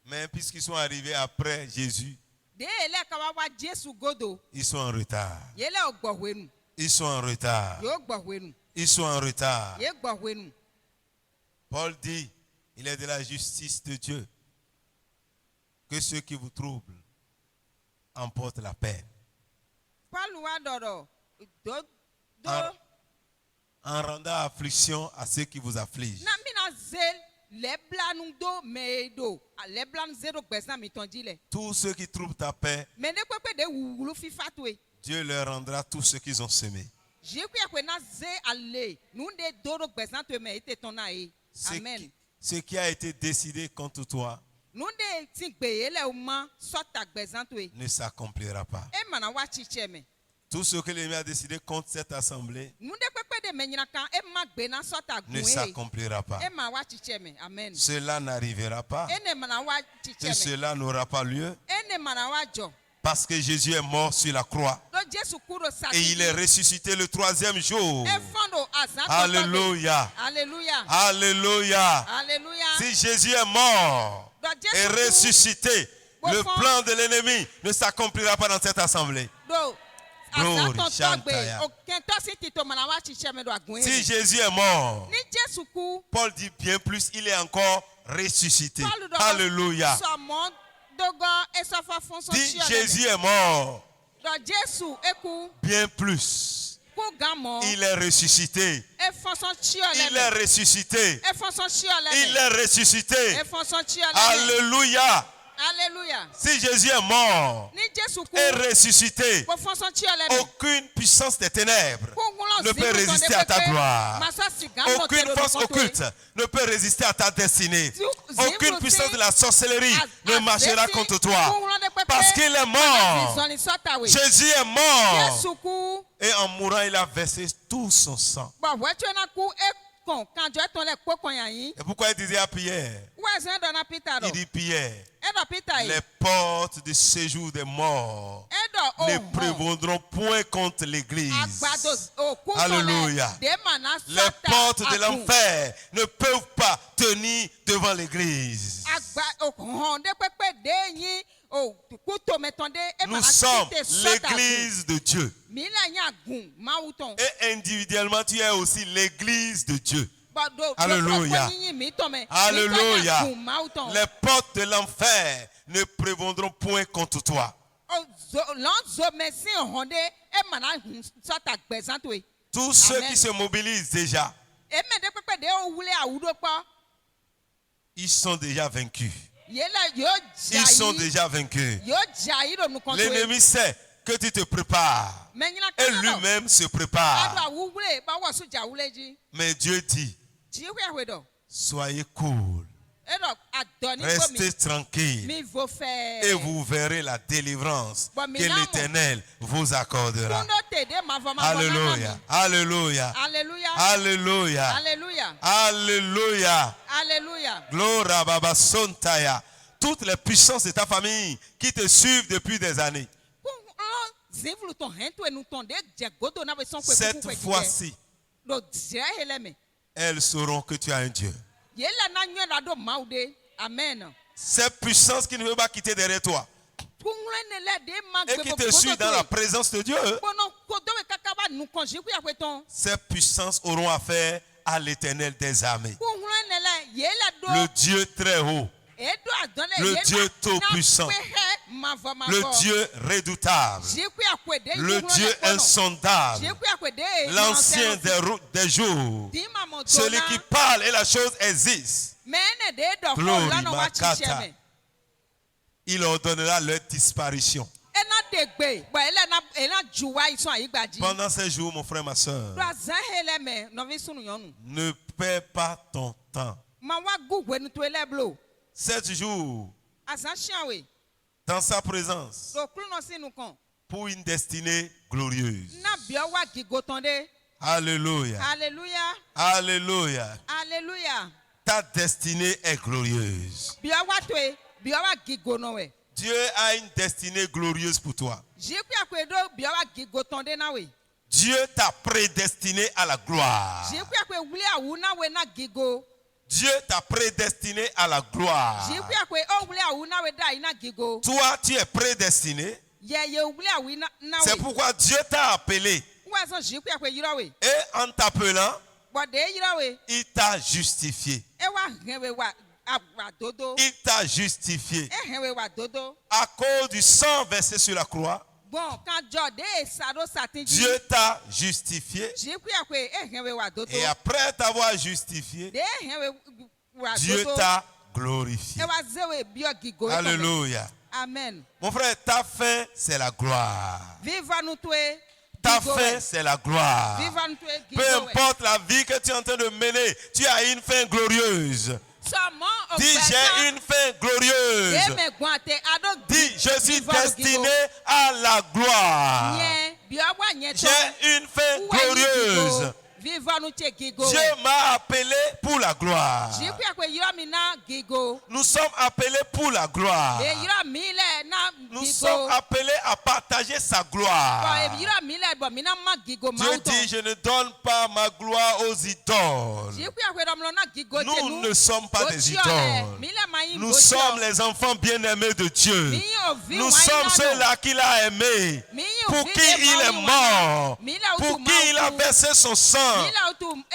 Mais puisqu'ils sont arrivés après Jésus, ils sont en retard. Ils sont en retard. Ils sont en retard. Paul dit, il est de la justice de Dieu que ceux qui vous troublent emportent la peine. En rendant affliction à ceux qui vous affligent. Tous ceux qui troublent ta paix, Dieu leur rendra tout ce qu'ils ont semé. Ce qui a été décidé contre toi ne s'accomplira pas. Tout ce que l'ennemi a décidé contre cette assemblée ne s'accomplira pas. Cela n'arrivera pas. Et cela n'aura pas lieu. Parce que Jésus est mort sur la croix. Et il est ressuscité le 3e jour. Alléluia. Alléluia. Si Jésus est mort et ressuscité, le plan de l'ennemi ne s'accomplira pas dans cette assemblée. Glory, Shantaya. Si Jésus est mort, Paul dit bien plus, il est encore ressuscité. Alléluia. Dit Jésus est mort. Bien plus. Il est ressuscité. Il est ressuscité. Il est ressuscité. Alléluia. Alléluia. Si Jésus est mort et ressuscité, aucune puissance des ténèbres ne peut résister à ta gloire. Aucune force occulte ne peut résister à ta destinée. Aucune puissance de la sorcellerie ne marchera contre toi. Parce qu'il est mort. Jésus est mort. Et en mourant, il a versé tout son sang. Et pourquoi il disait à Pierre? Il dit Pierre, les portes du séjour des morts ne prévaudront point contre l'église. Alléluia. Les portes de l'enfer ne peuvent pas tenir devant l'église. Nous sommes l'église de Dieu. Et individuellement, tu es aussi l'église de Dieu. Alléluia. Alléluia. Les portes de l'enfer ne prévaudront point contre toi. Tous ceux qui se mobilisent déjà, ils sont déjà vaincus. Ils sont déjà vaincus. L'ennemi sait que tu te prépares. Et lui-même se prépare. Mais Dieu dit, soyez cool. Restez tranquille. Et vous verrez la délivrance que l'Éternel vous accordera. Alléluia. Alléluia. Alléluia. Alléluia. Alléluia. Gloire Baba Sontaya. Toutes les puissances de ta famille qui te suivent depuis des années. Cette fois-ci, elles sauront que tu as un Dieu. Amen. Cette puissance qui ne veut pas quitter derrière toi et qui te suit dans la présence de Dieu, ces puissances auront affaire à l'Éternel des armées, le Dieu très haut, le Dieu tout-puissant, le Dieu redoutable, le Dieu insondable, l'ancien des jours, celui qui parle et la chose existe. Glory Makata. Il ordonnera leur disparition. Pendant ces jours, mon frère, ma soeur, ne perds pas ton temps. 7 jours dans sa présence pour une destinée glorieuse. Alléluia. Alléluia. Alléluia. Alléluia. Ta destinée est glorieuse. Dieu a une destinée glorieuse pour toi. Dieu t'a prédestiné à la gloire. Dieu t'a prédestiné à la gloire. Toi, tu es prédestiné. C'est pourquoi Dieu t'a appelé. Et en t'appelant, il t'a justifié. Il t'a justifié. À cause du sang versé sur la croix, Dieu t'a justifié. Et après t'avoir justifié, Dieu t'a glorifié. Alléluia. Amen. Mon frère, ta fin, c'est la gloire. Ta fin, c'est la gloire. Peu importe la vie que tu es en train de mener, tu as une fin glorieuse. Dis, j'ai une fin glorieuse. Dis, je suis destiné à la gloire. J'ai une fin glorieuse. Dieu m'a appelé pour la gloire. Nous sommes appelés pour la gloire. Nous sommes appelés à partager sa gloire. Dieu dit, je ne donne pas ma gloire aux idoles. Nous ne sommes pas des idoles. Nous sommes les enfants bien-aimés de Dieu. Nous sommes ceux-là qu'il a aimés, pour qui il est mort, pour qui il a versé son sang,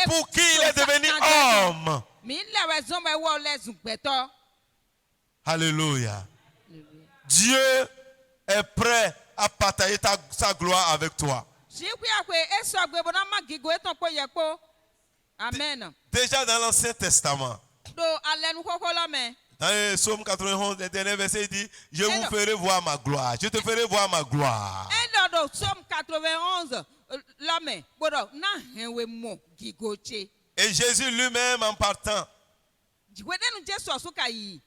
pour qui il est devenu homme. Alléluia. Dieu est prêt à partager sa gloire avec toi. Amen. Déjà dans l'Ancien Testament, dans le psaume 91, le dernier verset, il dit, je vous ferai voir ma gloire. Je te ferai voir ma gloire. Et dans le psaume 91, et Jésus lui-même en partant,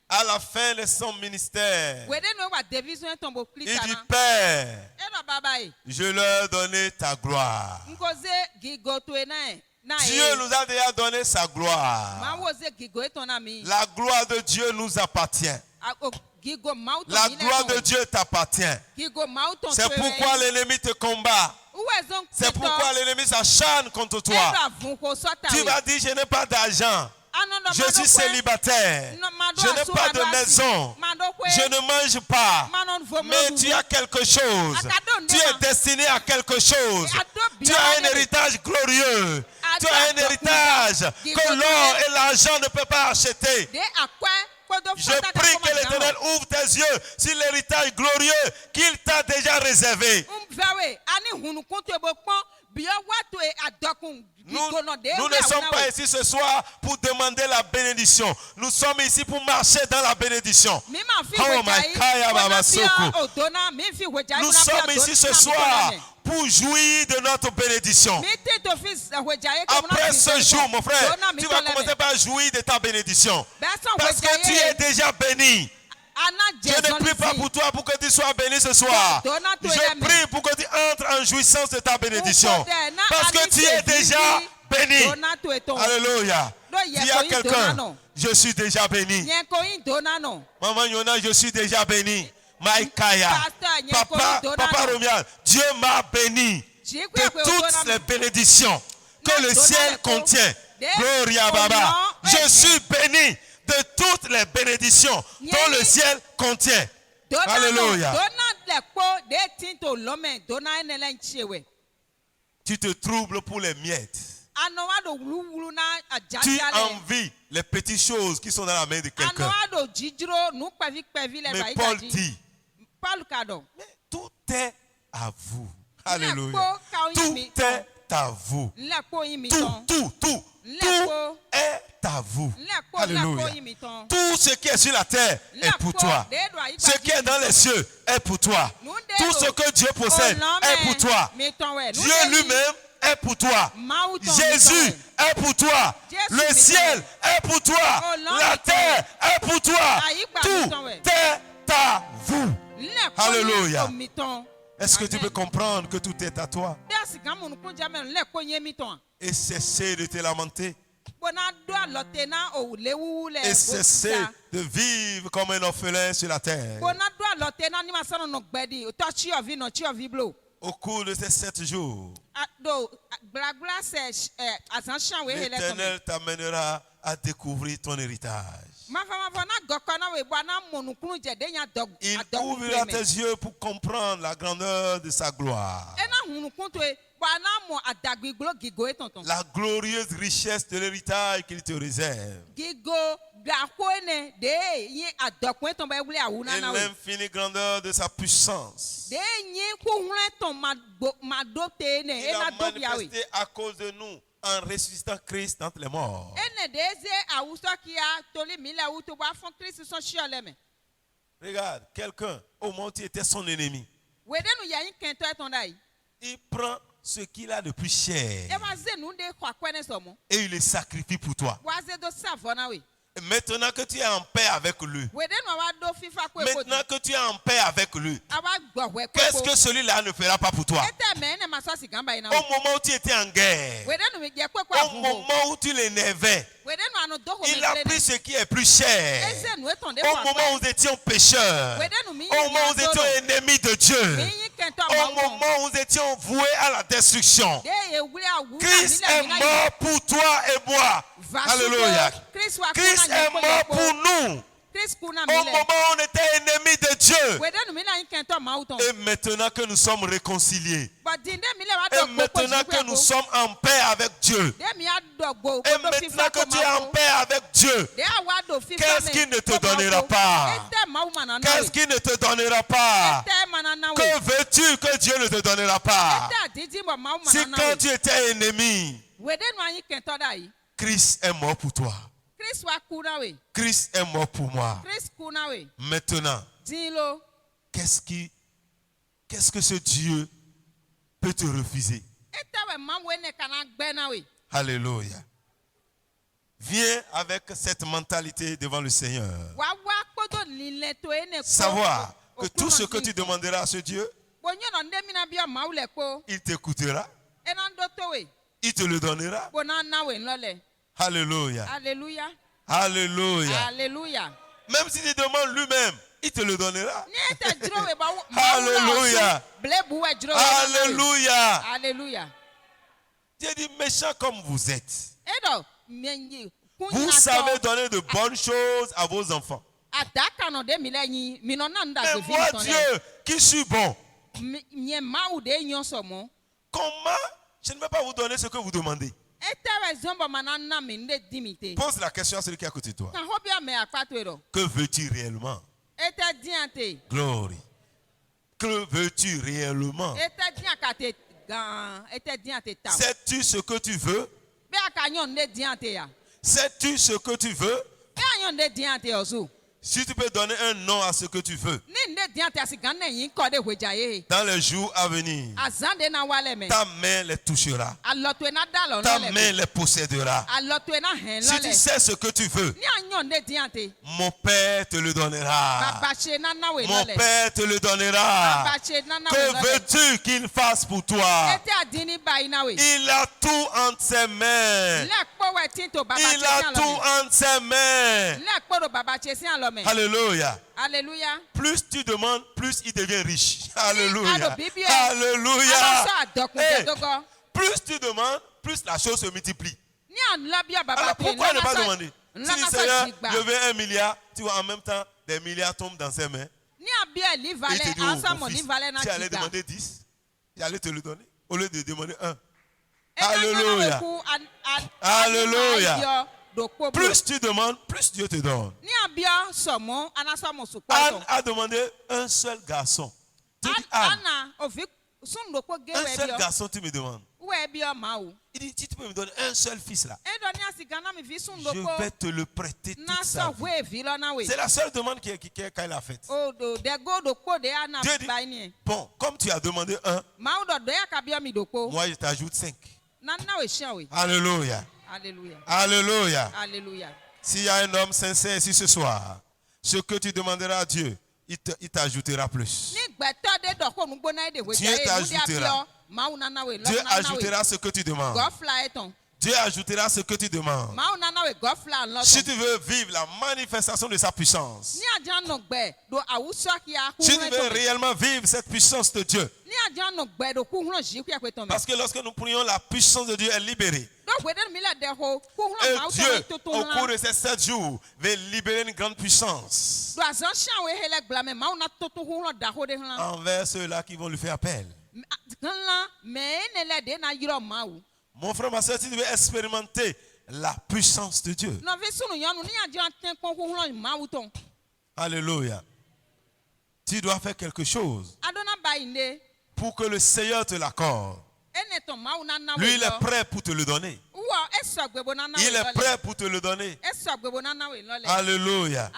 à la fin de son ministère, il dit, Père, je leur donne ta gloire. Dieu nous a déjà donné sa gloire. La gloire de Dieu nous appartient. La gloire de Dieu t'appartient. C'est pourquoi l'ennemi te combat. C'est pourquoi l'ennemi s'acharne contre toi. Tu vas dire, je n'ai pas d'argent. Je suis célibataire. Je n'ai pas de maison. Je ne mange pas. Mais tu as quelque chose. Tu es destiné à quelque chose. Tu as un héritage glorieux. Tu as un héritage que l'or et l'argent ne peuvent pas acheter. Je prie que l'Éternel ouvre tes yeux sur l'héritage glorieux qu'il t'a déjà réservé. Nous ne sommes pas ici ce soir pour demander la bénédiction. Nous sommes ici pour marcher dans la bénédiction. Oh my God, nous sommes ici ce soir pour jouir de notre bénédiction. Après ce jour, mon frère, tu vas commencer par jouir de ta bénédiction. Parce que tu es déjà béni. Je ne prie pas pour toi pour que tu sois béni ce soir. Je prie pour que tu entres en jouissance de ta bénédiction. Parce que tu es déjà béni. Alléluia. Dis à quelqu'un, je suis déjà béni. Maman Yona, je suis déjà béni. Maïkaya, Papa Romial, Dieu m'a béni de toutes les bénédictions que le ciel contient. Gloria Baba. Je suis béni de toutes les bénédictions dont le ciel contient. Alléluia. Tu te troubles pour les miettes. Tu envies les petites choses qui sont dans la main de quelqu'un. Mais Paul dit, mais tout est à vous. Alléluia. Tout est à vous. Tout est à vous. Alléluia. Tout ce qui est sur la terre est pour toi. Ce qui est dans les cieux est pour toi. Tout ce que Dieu possède est pour toi. Dieu lui-même est pour toi. Jésus est pour toi. Le ciel est pour toi. La terre est pour toi. Tout est à vous. Alléluia. Est-ce que tu peux comprendre que tout est à toi? Et cesser de te lamenter. Et cesser de vivre comme un orphelin sur la terre. Au cours de ces 7 jours, l'Éternel t'amènera à découvrir ton héritage. Il ouvrira tes yeux pour comprendre la grandeur de sa gloire. La glorieuse richesse de l'héritage qu'il te réserve. Et l'infinie grandeur de sa puissance. Il a manifesté à cause de nous en ressuscitant Christ entre les morts. Regarde, quelqu'un, au moment où tu étais son ennemi, il prend ce qu'il a de plus cher et il le sacrifie pour toi. Et maintenant que tu es en paix avec lui, maintenant que tu es en paix avec lui, qu'est-ce que celui-là ne fera pas pour toi? Au moment où tu étais en guerre, au moment où tu l'énervais, il a pris ce qui est plus cher. Au moment où nous étions pécheurs, au moment où nous étions ennemis de Dieu, au moment où nous étions voués à la destruction, Christ est mort pour toi et moi. Alléluia. Christ est mort pour nous. Au moment où on était ennemis de Dieu. Et maintenant que nous sommes réconciliés. Et maintenant que nous sommes en paix avec Dieu. Et maintenant que tu es en paix avec Dieu. Qu'est-ce qu'il ne te donnera pas? Qu'est-ce qu'il ne te donnera pas? Que veux-tu que Dieu ne te donnera pas? Si quand tu étais ennemi, Christ est mort pour toi. Christ est mort pour moi. Maintenant, qu'est-ce que ce Dieu peut te refuser? Alléluia. Viens avec cette mentalité devant le Seigneur. Savoir que tout ce que tu demanderas à ce Dieu, il t'écoutera. Il te le donnera. Alléluia. Alléluia. Alléluia. Alléluia. Même si tu demandes lui-même, il te le donnera. Alléluia. Alléluia. Alléluia. Dieu dit, méchant comme vous êtes, vous savez donner de bonnes choses à vos enfants. Mais moi, Dieu, qui suis bon, comment je ne vais pas vous donner ce que vous demandez? Pose la question à celui qui est à côté de toi. Que veux-tu réellement? Glory. Que veux-tu réellement? Sais-tu ce que tu veux? Sais-tu ce que tu veux? Si tu peux donner un nom à ce que tu veux, dans les jours à venir, ta main les touchera. Ta main les possédera. Si tu sais ce que tu veux, mon Père te le donnera. Mon Père te le donnera. Que veux-tu qu'il fasse pour toi? Il a tout entre ses mains. Il a tout entre ses mains. Alléluia. Alléluia. Plus tu demandes, plus il devient riche. Alléluia. Alléluia. Hey, plus tu demandes, plus la chose se multiplie. Alors pourquoi ne pas demander? Si le Seigneur, je veux 1 milliard, tu vois en même temps, des milliards tombent dans ses mains. Et il te dit, oh, mon fils, tu allais demander 10, j'allais te le donner, au lieu de demander 1. Alléluia. Alléluia. Plus tu demandes, plus Dieu te donne. Anne a demandé un seul garçon. Tu dis, Anne, un seul garçon, tu me demandes. Il dit, si tu peux me donner un seul fils là, je vais te le prêter toute sa vie. C'est la seule demande qu'elle a faite. Dieu dit, bon, comme tu as demandé un, moi je t'ajoute 5. Alléluia. Alléluia. Alléluia. Alléluia. S'il y a un homme sincère ici ce soir, ce que tu demanderas à Dieu, il t'ajoutera plus. Dieu t'ajoutera. Dieu ajoutera ce que tu demandes. Dieu ajoutera ce que tu demandes. Si tu veux vivre la manifestation de sa puissance, si tu veux réellement vivre cette puissance de Dieu, parce que lorsque nous prions, la puissance de Dieu est libérée. Et Dieu, au cours de ces 7 jours, va libérer une grande puissance envers ceux-là qui vont lui faire appel. Mon frère, ma soeur, si tu veux expérimenter la puissance de Dieu, alléluia, tu dois faire quelque chose pour que le Seigneur te l'accorde. Lui, il est prêt pour te le donner. Il est prêt pour te le donner. Alléluia.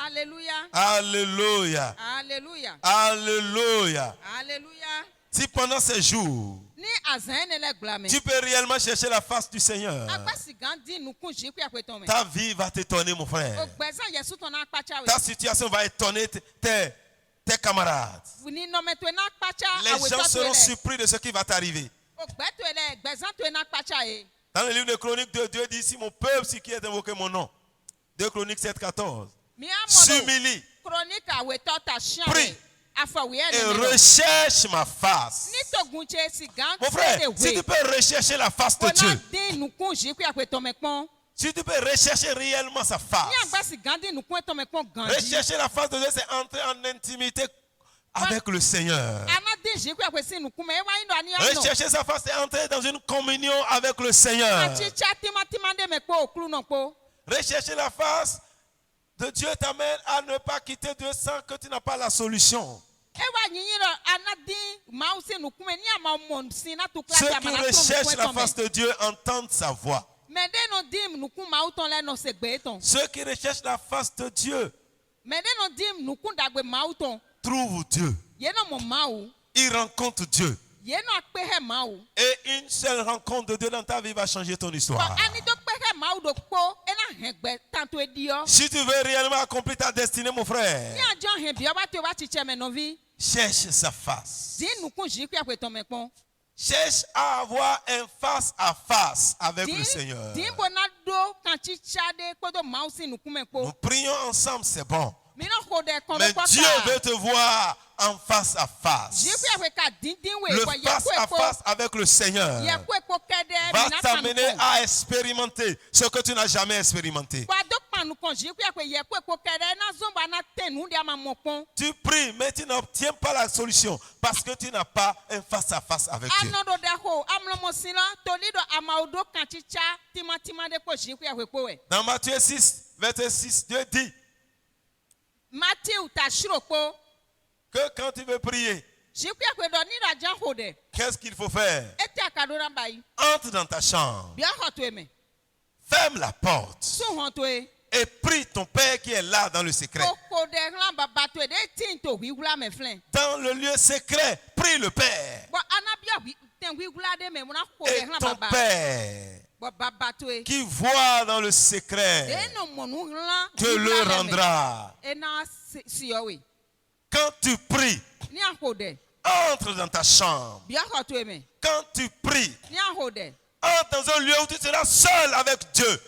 Alléluia. Alléluia. Alléluia. Si pendant ces jours, tu peux réellement chercher la face du Seigneur, ta vie va t'étonner, mon frère. Ta situation va étonner tes camarades. Les gens seront surpris de ce qui va t'arriver. Dans le livre de Chroniques, Dieu dit, si mon peuple, si qui est invoqué mon nom, 2 Chroniques 7:14, s'humilie, prie et recherche ma face. Mon frère, si tu peux rechercher la face de Dieu, si tu peux rechercher réellement sa face, rechercher la face de Dieu, c'est entrer en intimité avec le Seigneur. Rechercher sa face, c'est entrer dans une communion avec le Seigneur. Rechercher la face de Dieu t'amène à ne pas quitter Dieu sans que tu n'as pas la solution. Ceux qui recherchent la face de Dieu entendent sa voix. Ceux qui recherchent la face de Dieu trouvent Dieu. Ils rencontrent Dieu. Et une seule rencontre de Dieu dans ta vie va changer ton histoire. Si tu veux réellement accomplir ta destinée, mon frère, cherche sa face. Cherche à avoir un face à face avec le Seigneur. Nous prions ensemble, c'est bon. Mais Dieu veut te voir en face à face. Le face à face avec le Seigneur va t'amener à expérimenter ce que tu n'as jamais expérimenté. Tu pries, mais tu n'obtiens pas la solution parce que tu n'as pas un face à face avec Dieu. Dans Matthieu 6, verset 6, Dieu dit que quand tu veux prier, qu'est-ce qu'il faut faire? Entre dans ta chambre, ferme la porte et prie ton Père qui est là dans le secret. Dans le lieu secret, prie le Père. Et ton Père qui voit dans le secret te le rendra. Quand tu pries, entre dans ta chambre. Quand tu pries, entre dans un lieu où tu seras seul avec Dieu.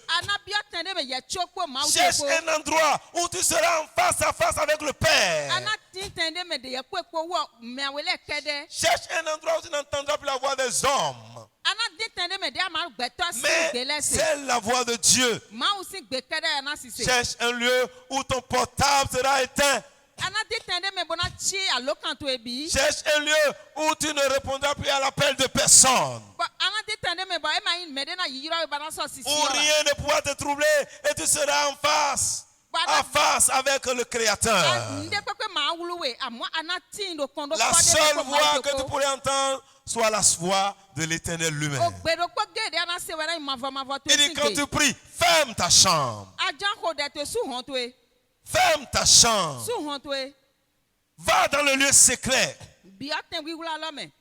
Cherche un endroit où tu seras en face à face avec le Père. Cherche un endroit où tu n'entendras plus la voix des hommes, mais c'est la voix de Dieu. Cherche un lieu où ton portable sera éteint. Cherche un lieu où tu ne répondras plus à l'appel de personne, où rien ne pourra te troubler et tu seras en face à face avec le Créateur. La seule voix que tu pourrais entendre soit la voix de l'Éternel lui-même. Il dit quand tu pries, ferme ta chambre. Ferme ta chambre. Va dans le lieu secret.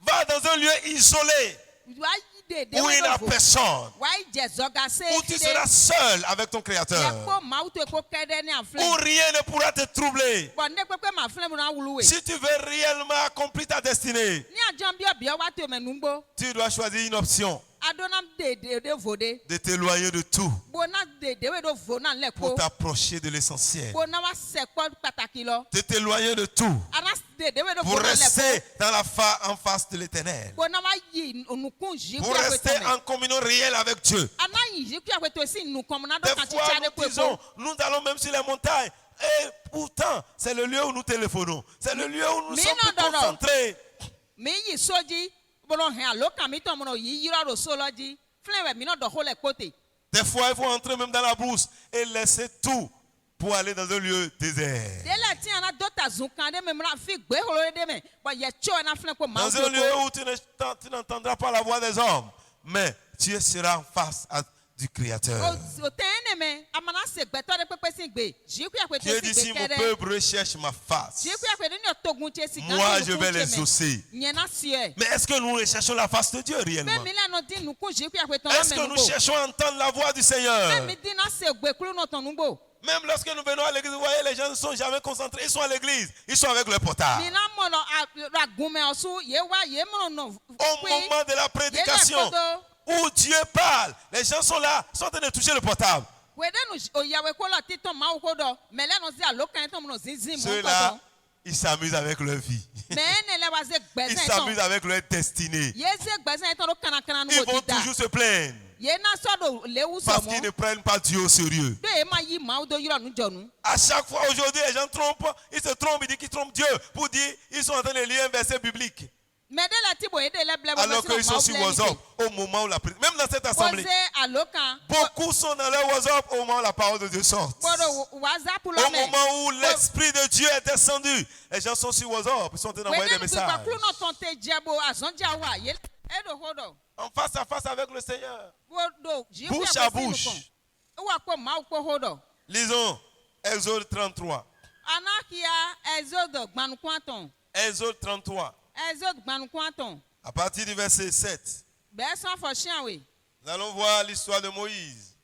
Va dans un lieu isolé où il n'y a personne. Où tu seras seul avec ton Créateur. Où rien ne pourra te troubler. Si tu veux réellement accomplir ta destinée, tu dois choisir une option. de t'éloigner de tout pour t'approcher de l'essentiel, de t'éloigner de tout pour rester en face de l'Éternel, pour rester en communion réelle avec Dieu. Des fois, nous disons, nous allons même sur les montagnes. Et pourtant, c'est le lieu où nous téléphonons. C'est le lieu où nous sommes plus concentrés. Des fois, il faut entrer même dans la brousse et laisser tout pour aller dans un lieu désert. Dans un lieu où tu n'entendras pas la voix des hommes, mais tu seras en face du Créateur. Dieu dit, si mon peuple recherche ma face, moi je vais les exaucer. Mais est-ce que nous recherchons la face de Dieu réellement? Est-ce que nous cherchons à entendre la voix du Seigneur? Même lorsque nous venons à l'église, vous voyez, les gens ne sont jamais concentrés. Ils sont à l'église, ils sont avec le portable. Au moment de la prédication, où Dieu parle, les gens sont là, sont en train de toucher le portable. Ceux-là, ils s'amusent avec leur vie. Ils s'amusent avec leur destinée. Ils vont toujours se plaindre. Parce qu'ils ne prennent pas Dieu au sérieux. À chaque fois aujourd'hui, les gens trompent. Ils se trompent, ils disent qu'ils trompent Dieu pour dire qu'ils sont en train de lire un verset biblique. Alors qu'ils sont sur WhatsApp au moment où la prière. Même dans cette assemblée, beaucoup sont dans leur WhatsApp au moment où la parole de Dieu sort. Au moment où l'Esprit de Dieu est descendu, les gens sont sur WhatsApp, ils sont en train d'envoyer des messages. En face à face avec le Seigneur. Bouche à bouche. Lisons Exode 33. Exode 33. À partir du verset 7. Nous allons voir l'histoire de Moïse.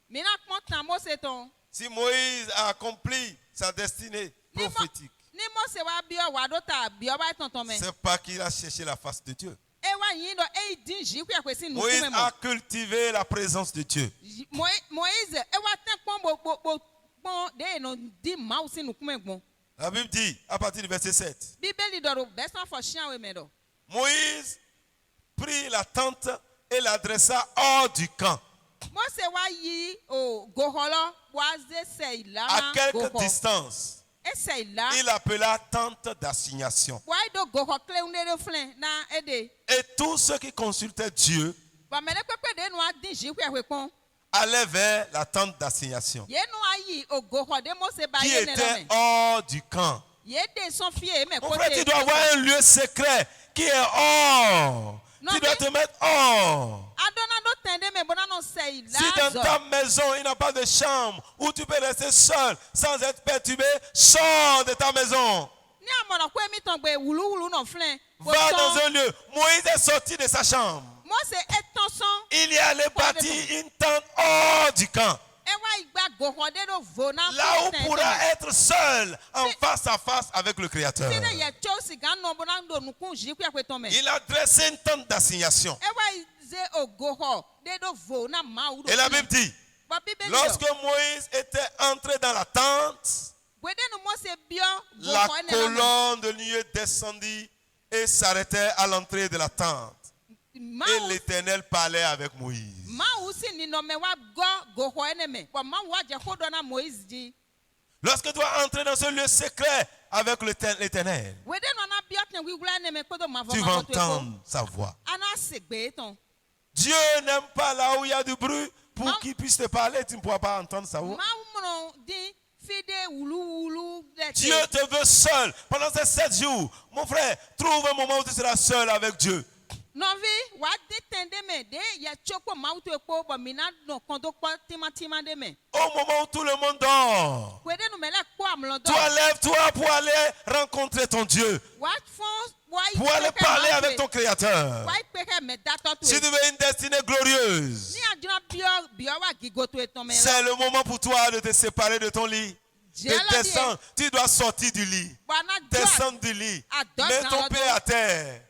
Si Moïse a accompli sa destinée prophétique, c'est pas qu'il a cherché la face de Dieu. Moïse a cultivé la présence de Dieu. La Bible dit, à partir du verset 7, Moïse prit la tente et la dressa hors du camp, à quelque distance. Il appela tente d'assignation. Et tous ceux qui consultaient Dieu allaient vers la tente d'assignation qui était hors du camp. Mon frère, tu dois avoir un lieu secret qui est hors. Tu dois te mettre hors. Si dans ta maison, il n'y a pas de chambre où tu peux rester seul sans être perturbé, sors de ta maison. Va dans un lieu. Moïse est sorti de sa chambre. Il y allait bâtir une tente hors du camp. Là où pourra être seul en face à face avec le Créateur. Il a dressé une tente d'assignation. Et la Bible dit, lorsque Moïse était entré dans la tente, la colonne de nuée descendit et s'arrêtait à l'entrée de la tente. Et l'Éternel parlait avec Moïse. Lorsque tu vas entrer dans ce lieu secret avec l'Éternel, tu vas entendre sa voix. Dieu n'aime pas là où il y a du bruit. Pour qu'il puisse te parler, tu ne pourras pas entendre sa voix. Dieu te veut seul pendant ces 7 jours. Mon frère, trouve un moment où tu seras seul avec Dieu. Au moment où tout le monde dort, toi lève-toi pour aller rencontrer ton Dieu, pour aller parler avec ton Créateur. Si tu veux une destinée glorieuse, c'est le moment pour toi de te séparer de ton lit, de descendre. Tu dois sortir du lit, descendre du lit, mets ton pied à terre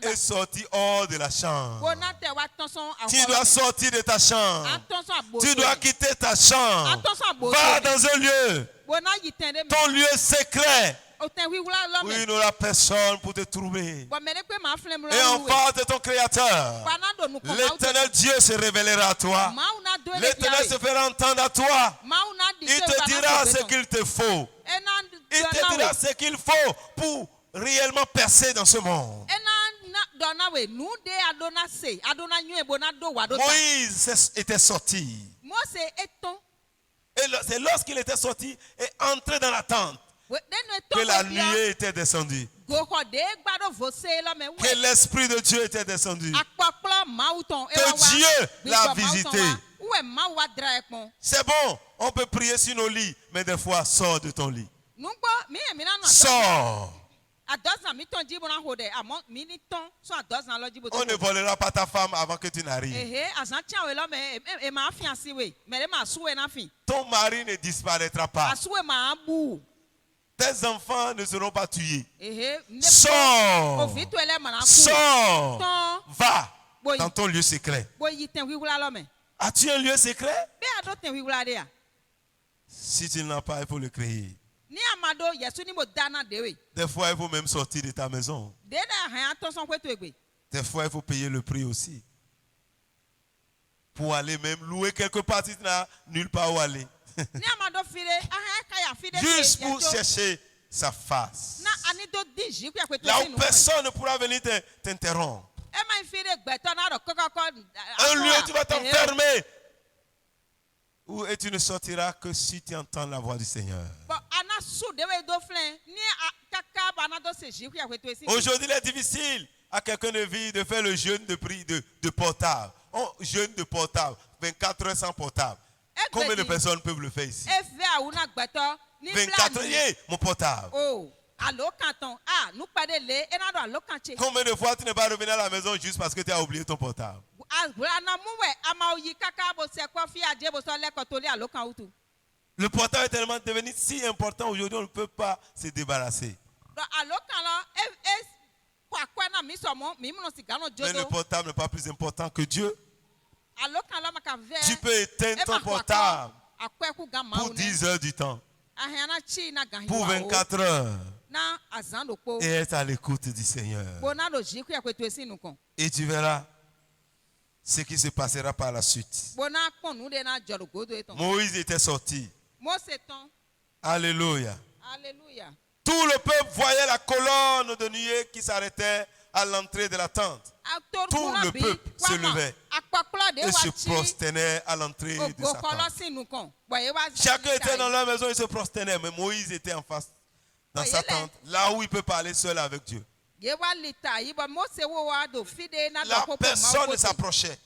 est sorti hors de la chambre. Tu dois sortir de ta chambre. Tu dois quitter ta chambre. Va dans un lieu. Ton lieu secret. Où il n'y aura personne pour te trouver. Et en face de ton Créateur, l'Éternel Dieu se révélera à toi. L'Éternel se fera entendre à toi. Il te dira ce qu'il te faut. Il te dira ce qu'il faut pour réellement percer dans ce monde. Moïse était sorti. Et c'est lorsqu'il était sorti et entré dans la tente que la nuée était descendue. Que l'Esprit de Dieu était descendu. Que Dieu l'a visité. C'est bon, on peut prier sur nos lits, mais des fois, sors de ton lit. Sors. On ne volera pas ta femme avant que tu n'arrives. Ton mari ne disparaîtra pas. Tes enfants ne seront pas tués. Sors. Sors. Va dans ton lieu secret. As-tu un lieu secret? Si tu n'as pas, il faut le créer. Des fois, il faut même sortir de ta maison. Des fois, il faut payer le prix aussi. Pour aller même louer quelque part, si tu n'as nulle part où aller. Juste pour chercher sa face. Là où personne ne pourra venir t'interrompre. Un lieu où tu vas t'enfermer. Et tu ne sortiras que si tu entends la voix du Seigneur. Aujourd'hui, il est difficile à quelqu'un de vivre de faire le jeûne de prix de portable. On jeûne de portable, 24 heures sans portable. Combien de personnes peuvent le faire ici? 24 heures, mon portable. Combien de fois tu n'es pas revenu à la maison juste parce que tu as oublié ton portable? Le portable est tellement devenu si important aujourd'hui, on ne peut pas se débarrasser. Mais le portable n'est pas plus important que Dieu. Tu peux éteindre ton portable pour 10 heures du temps, pour 24 heures, et être à l'écoute du Seigneur. Et tu verras ce qui se passera par la suite. Moïse était sorti. Alléluia. Tout le peuple voyait la colonne de nuée qui s'arrêtait à l'entrée de la tente. Tout le peuple se levait et se prosternait à l'entrée de sa tente. Chacun était dans leur maison et se prosternait, mais Moïse était en face, dans sa tente, là où il peut parler seul avec Dieu. La personne ne s'approchait.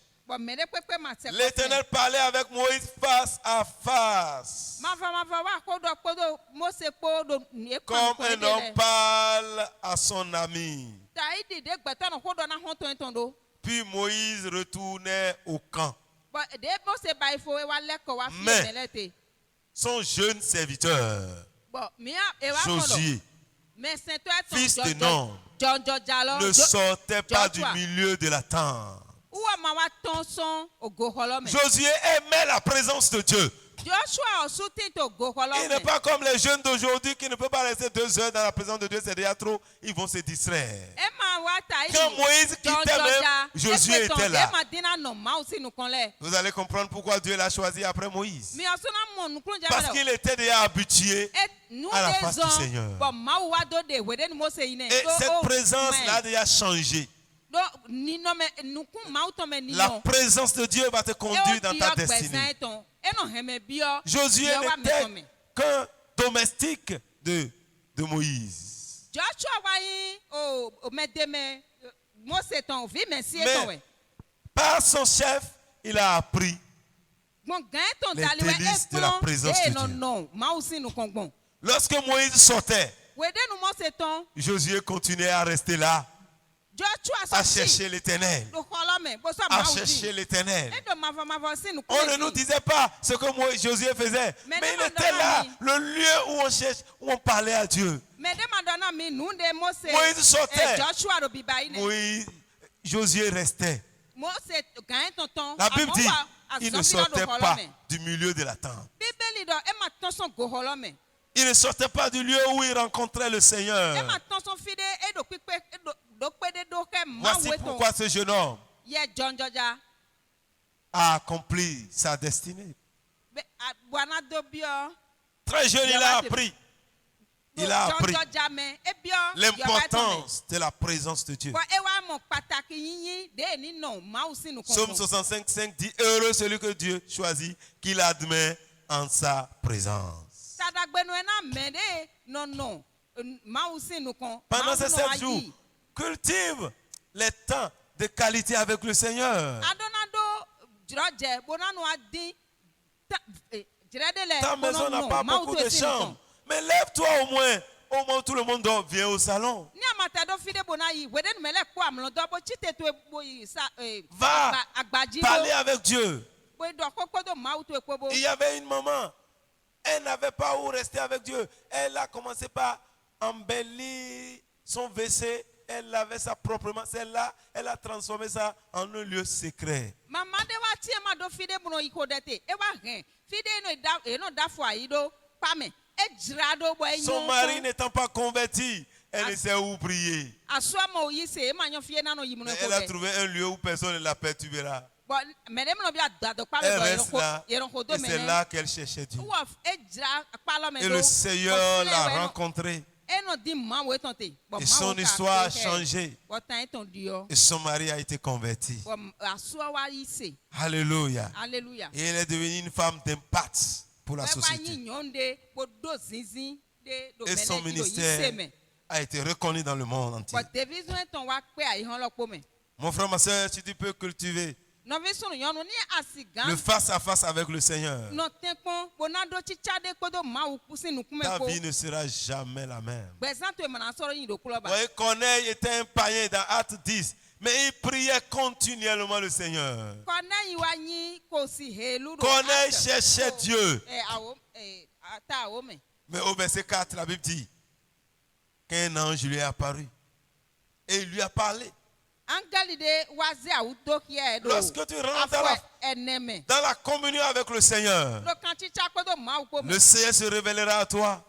L'Éternel parlait avec Moïse face à face. Comme un homme parle à son ami. Puis Moïse retournait au camp. Mais son jeune serviteur, Josué, fils de Nun, ne sortait pas du milieu de la tente. Josué aimait la présence de Dieu. Il n'est pas comme les jeunes d'aujourd'hui qui ne peuvent pas rester 2 heures dans la présence de Dieu, c'est déjà trop, ils vont se distraire. Quand Moïse quittait même, Josué était là. Vous allez comprendre pourquoi Dieu l'a choisi après Moïse. Parce qu'il était déjà habitué à la face du Seigneur. Et cette présence l'a déjà changé. La présence de Dieu va te conduire dans ta destinée. Josué n'était qu'un domestique de Moïse. Mais par son chef, il a appris les délices de la présence de Dieu. Lorsque Moïse sortait, Josué continuait à rester là. à chercher l'Éternel. À chercher l'Éternel. On ne nous disait pas ce que Josué faisait, mais il était là, le lieu où on cherche, où on parlait à Dieu. Moïse sortait. Josué restait. La Bible dit, il ne sortait pas du milieu de la tente. Il ne sortait pas du lieu où il rencontrait le Seigneur. Voici pourquoi ce jeune homme a accompli sa destinée. Très jeune, il a appris. Il a appris l'importance de la présence de Dieu. Psaume 65:5 dit, heureux celui que Dieu choisit, qu'il admet en sa présence. Pendant ces 7 jours, cultive les temps de qualité avec le Seigneur. Ta maison n'a pas beaucoup de chambres, mais lève-toi au moins où tout le monde dort, viens au salon. Va parler avec Dieu. Il y avait une maman, elle n'avait pas où rester avec Dieu. Elle a commencé par embellir son WC. Elle lavait ça proprement. Celle-là, elle a transformé ça en un lieu secret. Son mari n'étant pas converti, elle ne sait où prier. Elle a trouvé un lieu où personne ne la perturbera. Elle reste là, et c'est là qu'elle cherchait Dieu. Et le Seigneur l'a rencontrée. Et son histoire a changé. Et son mari a été converti. Alléluia. Et elle est devenue une femme d'impact pour la société. Et son ministère a été reconnu dans le monde entier. Mon frère, ma soeur, si tu peux cultiver le face-à-face avec le Seigneur, ta vie ne sera jamais la même. Voyez, Corneille était un païen dans Actes 10, mais il priait continuellement le Seigneur. Corneille cherchait Dieu. Mais au verset 4, la Bible dit qu'un ange lui est apparu et il lui a parlé. Lorsque tu rentres dans la communion avec le Seigneur, le Seigneur se révélera à toi.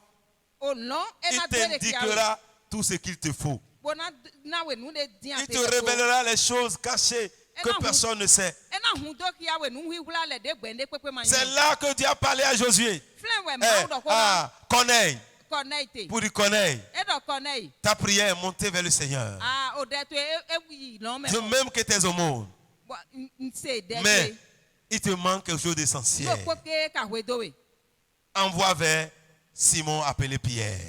Il t'indiquera tout ce qu'il te faut. Il te révélera les choses cachées que personne ne sait. C'est là que Dieu a parlé à Josué. Corneille. Pour dire Corneille, ta prière est montée vers le Seigneur. Je m'aime que tes aumônes. Mais il te manque quelque chose d'essentiel. Envoie vers Simon appelé Pierre.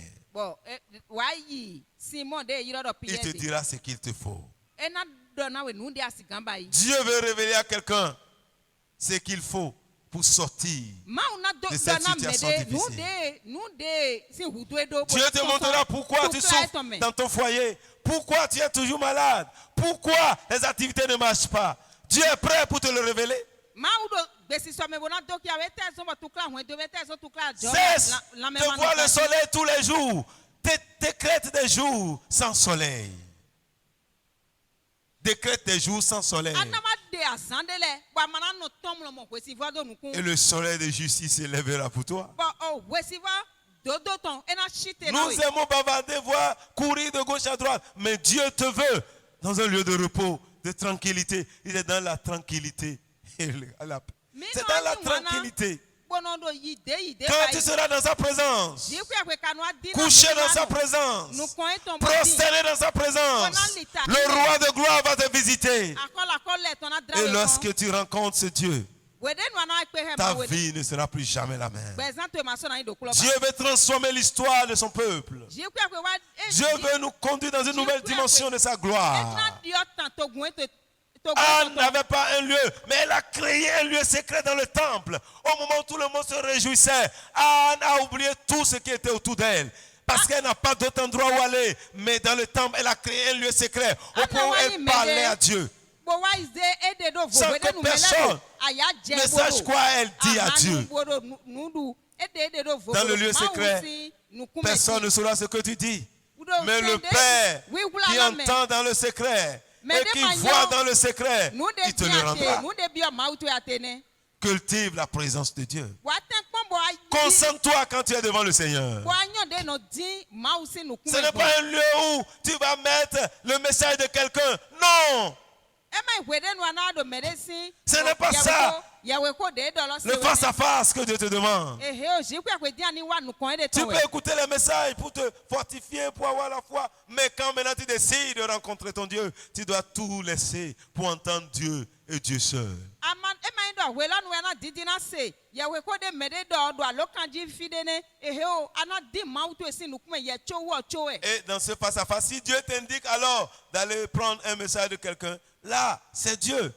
Il te dira ce qu'il te faut. Dieu veut révéler à quelqu'un ce qu'il faut pour sortir de cette situation difficile. Dieu te montrera pourquoi tu souffres dans ton foyer, pourquoi tu es toujours malade, pourquoi les activités ne marchent pas. Dieu est prêt pour te le révéler. Cesse de voir le soleil tous les jours. Décrète des jours sans soleil. Décrète des jours sans soleil. Et le soleil de justice s'élèvera pour toi. Nous aimons bavarder, voir, courir de gauche à droite. Mais Dieu te veut dans un lieu de repos, de tranquillité. Il est dans la tranquillité. C'est dans la tranquillité. Quand tu seras dans sa présence, couché dans sa présence, prosterné dans sa présence, le roi de gloire va te visiter. Et lorsque tu rencontres ce Dieu, ta vie ne sera plus jamais la même. Dieu veut transformer l'histoire de son peuple. Dieu veut nous conduire dans une nouvelle dimension de sa gloire. Anne n'avait pas un lieu, mais elle a créé un lieu secret dans le temple. Au moment où tout le monde se réjouissait, Anne a oublié tout ce qui était autour d'elle. Parce qu'elle n'a pas d'autre endroit où aller. Mais dans le temple, elle a créé un lieu secret où elle parlait à Dieu. Sans que personne ne sache quoi elle dit à Dieu. Dans le lieu secret, personne ne saura ce que tu dis. Mais le Père qui entend dans le secret et qui voit dans le secret, il te le rendra. Cultive la présence de Dieu. Concentre-toi quand tu es devant le Seigneur. Ce n'est pas un lieu où tu vas mettre le message de quelqu'un. Non. Ce n'est pas ça. Le face à face que Dieu te demande. Tu peux écouter les messages pour te fortifier, pour avoir la foi. Mais quand maintenant tu décides de rencontrer ton Dieu, tu dois tout laisser pour entendre Dieu et Dieu seul. Et dans ce face à face, si Dieu t'indique alors d'aller prendre un message de quelqu'un, là, c'est Dieu.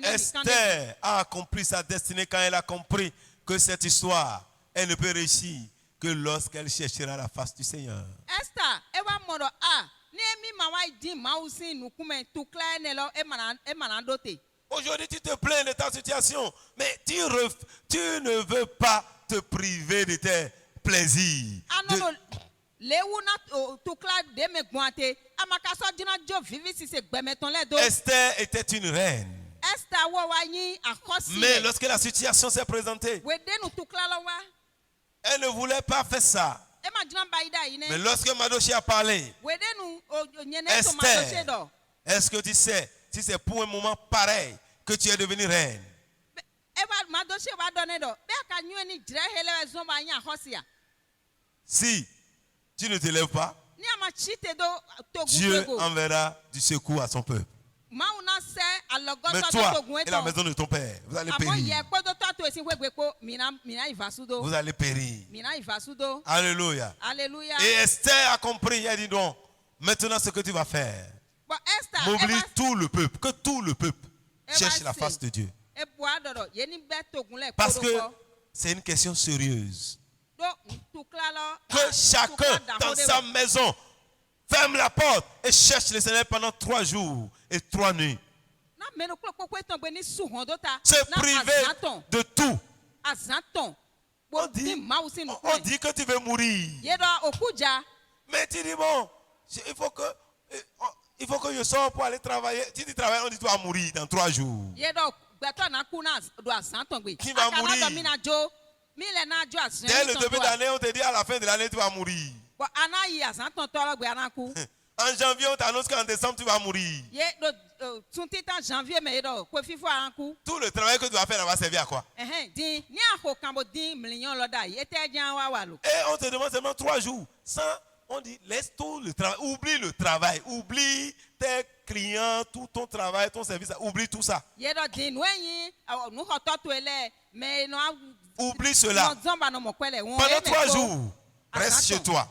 Esther a accompli sa destinée quand elle a compris que cette histoire, elle ne peut réussir que lorsqu'elle cherchera la face du Seigneur. Aujourd'hui, tu te plains de ta situation, mais tu ne veux pas te priver de tes plaisirs. Esther était une reine. Mais lorsque la situation s'est présentée, elle ne voulait pas faire ça. Mais lorsque Mardochée a parlé, Esther, est-ce que tu sais, si c'est pour un moment pareil que tu es devenue reine? Si tu ne te lèves pas, Dieu enverra du secours à son peuple. Mais toi et la maison de ton père, vous allez périr. Vous allez périr. Alléluia. Et Esther a compris. Elle dit non. Maintenant, ce que tu vas faire, mobilise tout le peuple. Que tout le peuple cherche la face de Dieu. Parce que c'est une question sérieuse. Que chacun dans sa maison ferme la porte et cherche le Seigneur pendant 3 jours et 3 nuits. Se priver de tout. On dit que tu veux mourir. Mais tu dis bon, il faut que je sorte pour aller travailler. Si tu travailles, on dit tu vas mourir dans 3 jours. Qui va mourir? Dès le début d'année, on te dit à la fin de l'année, tu vas mourir. En janvier, on t'annonce qu'en décembre, tu vas mourir. Tout le travail que tu vas faire va servir à quoi? Et on te demande seulement 3 jours. On dit, laisse tout le travail. Oublie le travail. Oublie tes clients, tout ton travail, ton service. Oublie tout ça. Oublie cela. Pendant 3 jours, reste chez toi.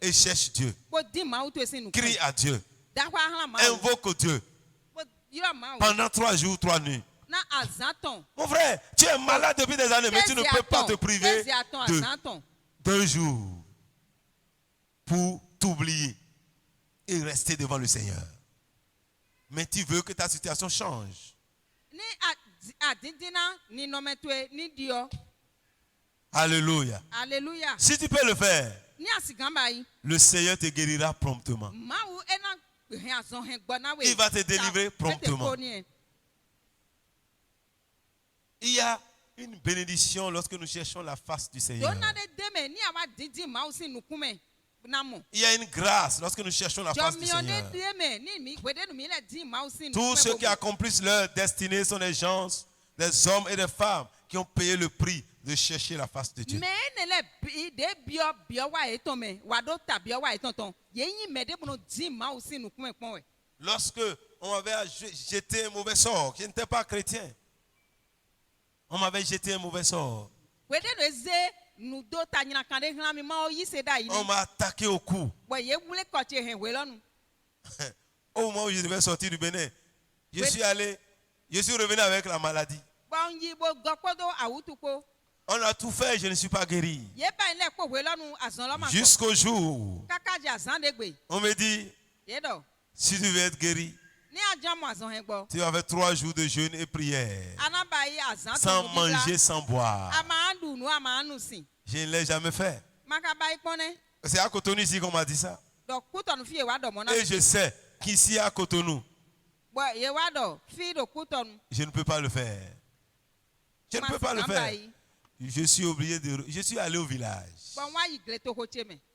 Et cherche Dieu. Crie à Dieu. Invoque Dieu. Pendant 3 jours, 3 nuits. Mon frère, tu es malade depuis des années, mais tu ne peux pas te priver d'un jour pour t'oublier et rester devant le Seigneur. Mais tu veux que ta situation change. Alléluia. Alléluia. Si tu peux le faire, le Seigneur te guérira promptement. Il va te délivrer promptement. Il y a une bénédiction lorsque nous cherchons la face du Seigneur. Il y a une grâce lorsque nous cherchons la face du Seigneur. Tous ceux qui accomplissent leur destinée sont des gens, des hommes et des femmes qui ont payé le prix de chercher la face de Dieu. Lorsque on m'avait jeté un mauvais sort, je n'étais pas chrétien. On m'avait jeté un mauvais sort. On m'a attaqué au cou. Au moment où je devais sortir du Bénin, je suis allé Je suis revenu avec la maladie. On a tout fait, je ne suis pas guéri. Jusqu'au jour, on me dit, si tu veux être guéri, tu vas faire 3 jours de jeûne et prière. Sans manger, sans boire. Je ne l'ai jamais fait. C'est à Cotonou ici qu'on m'a dit ça. Et je sais qu'ici à Cotonou, je ne peux pas le faire. Je ne peux pas le faire. Je suis obligé de... Je suis allé au village.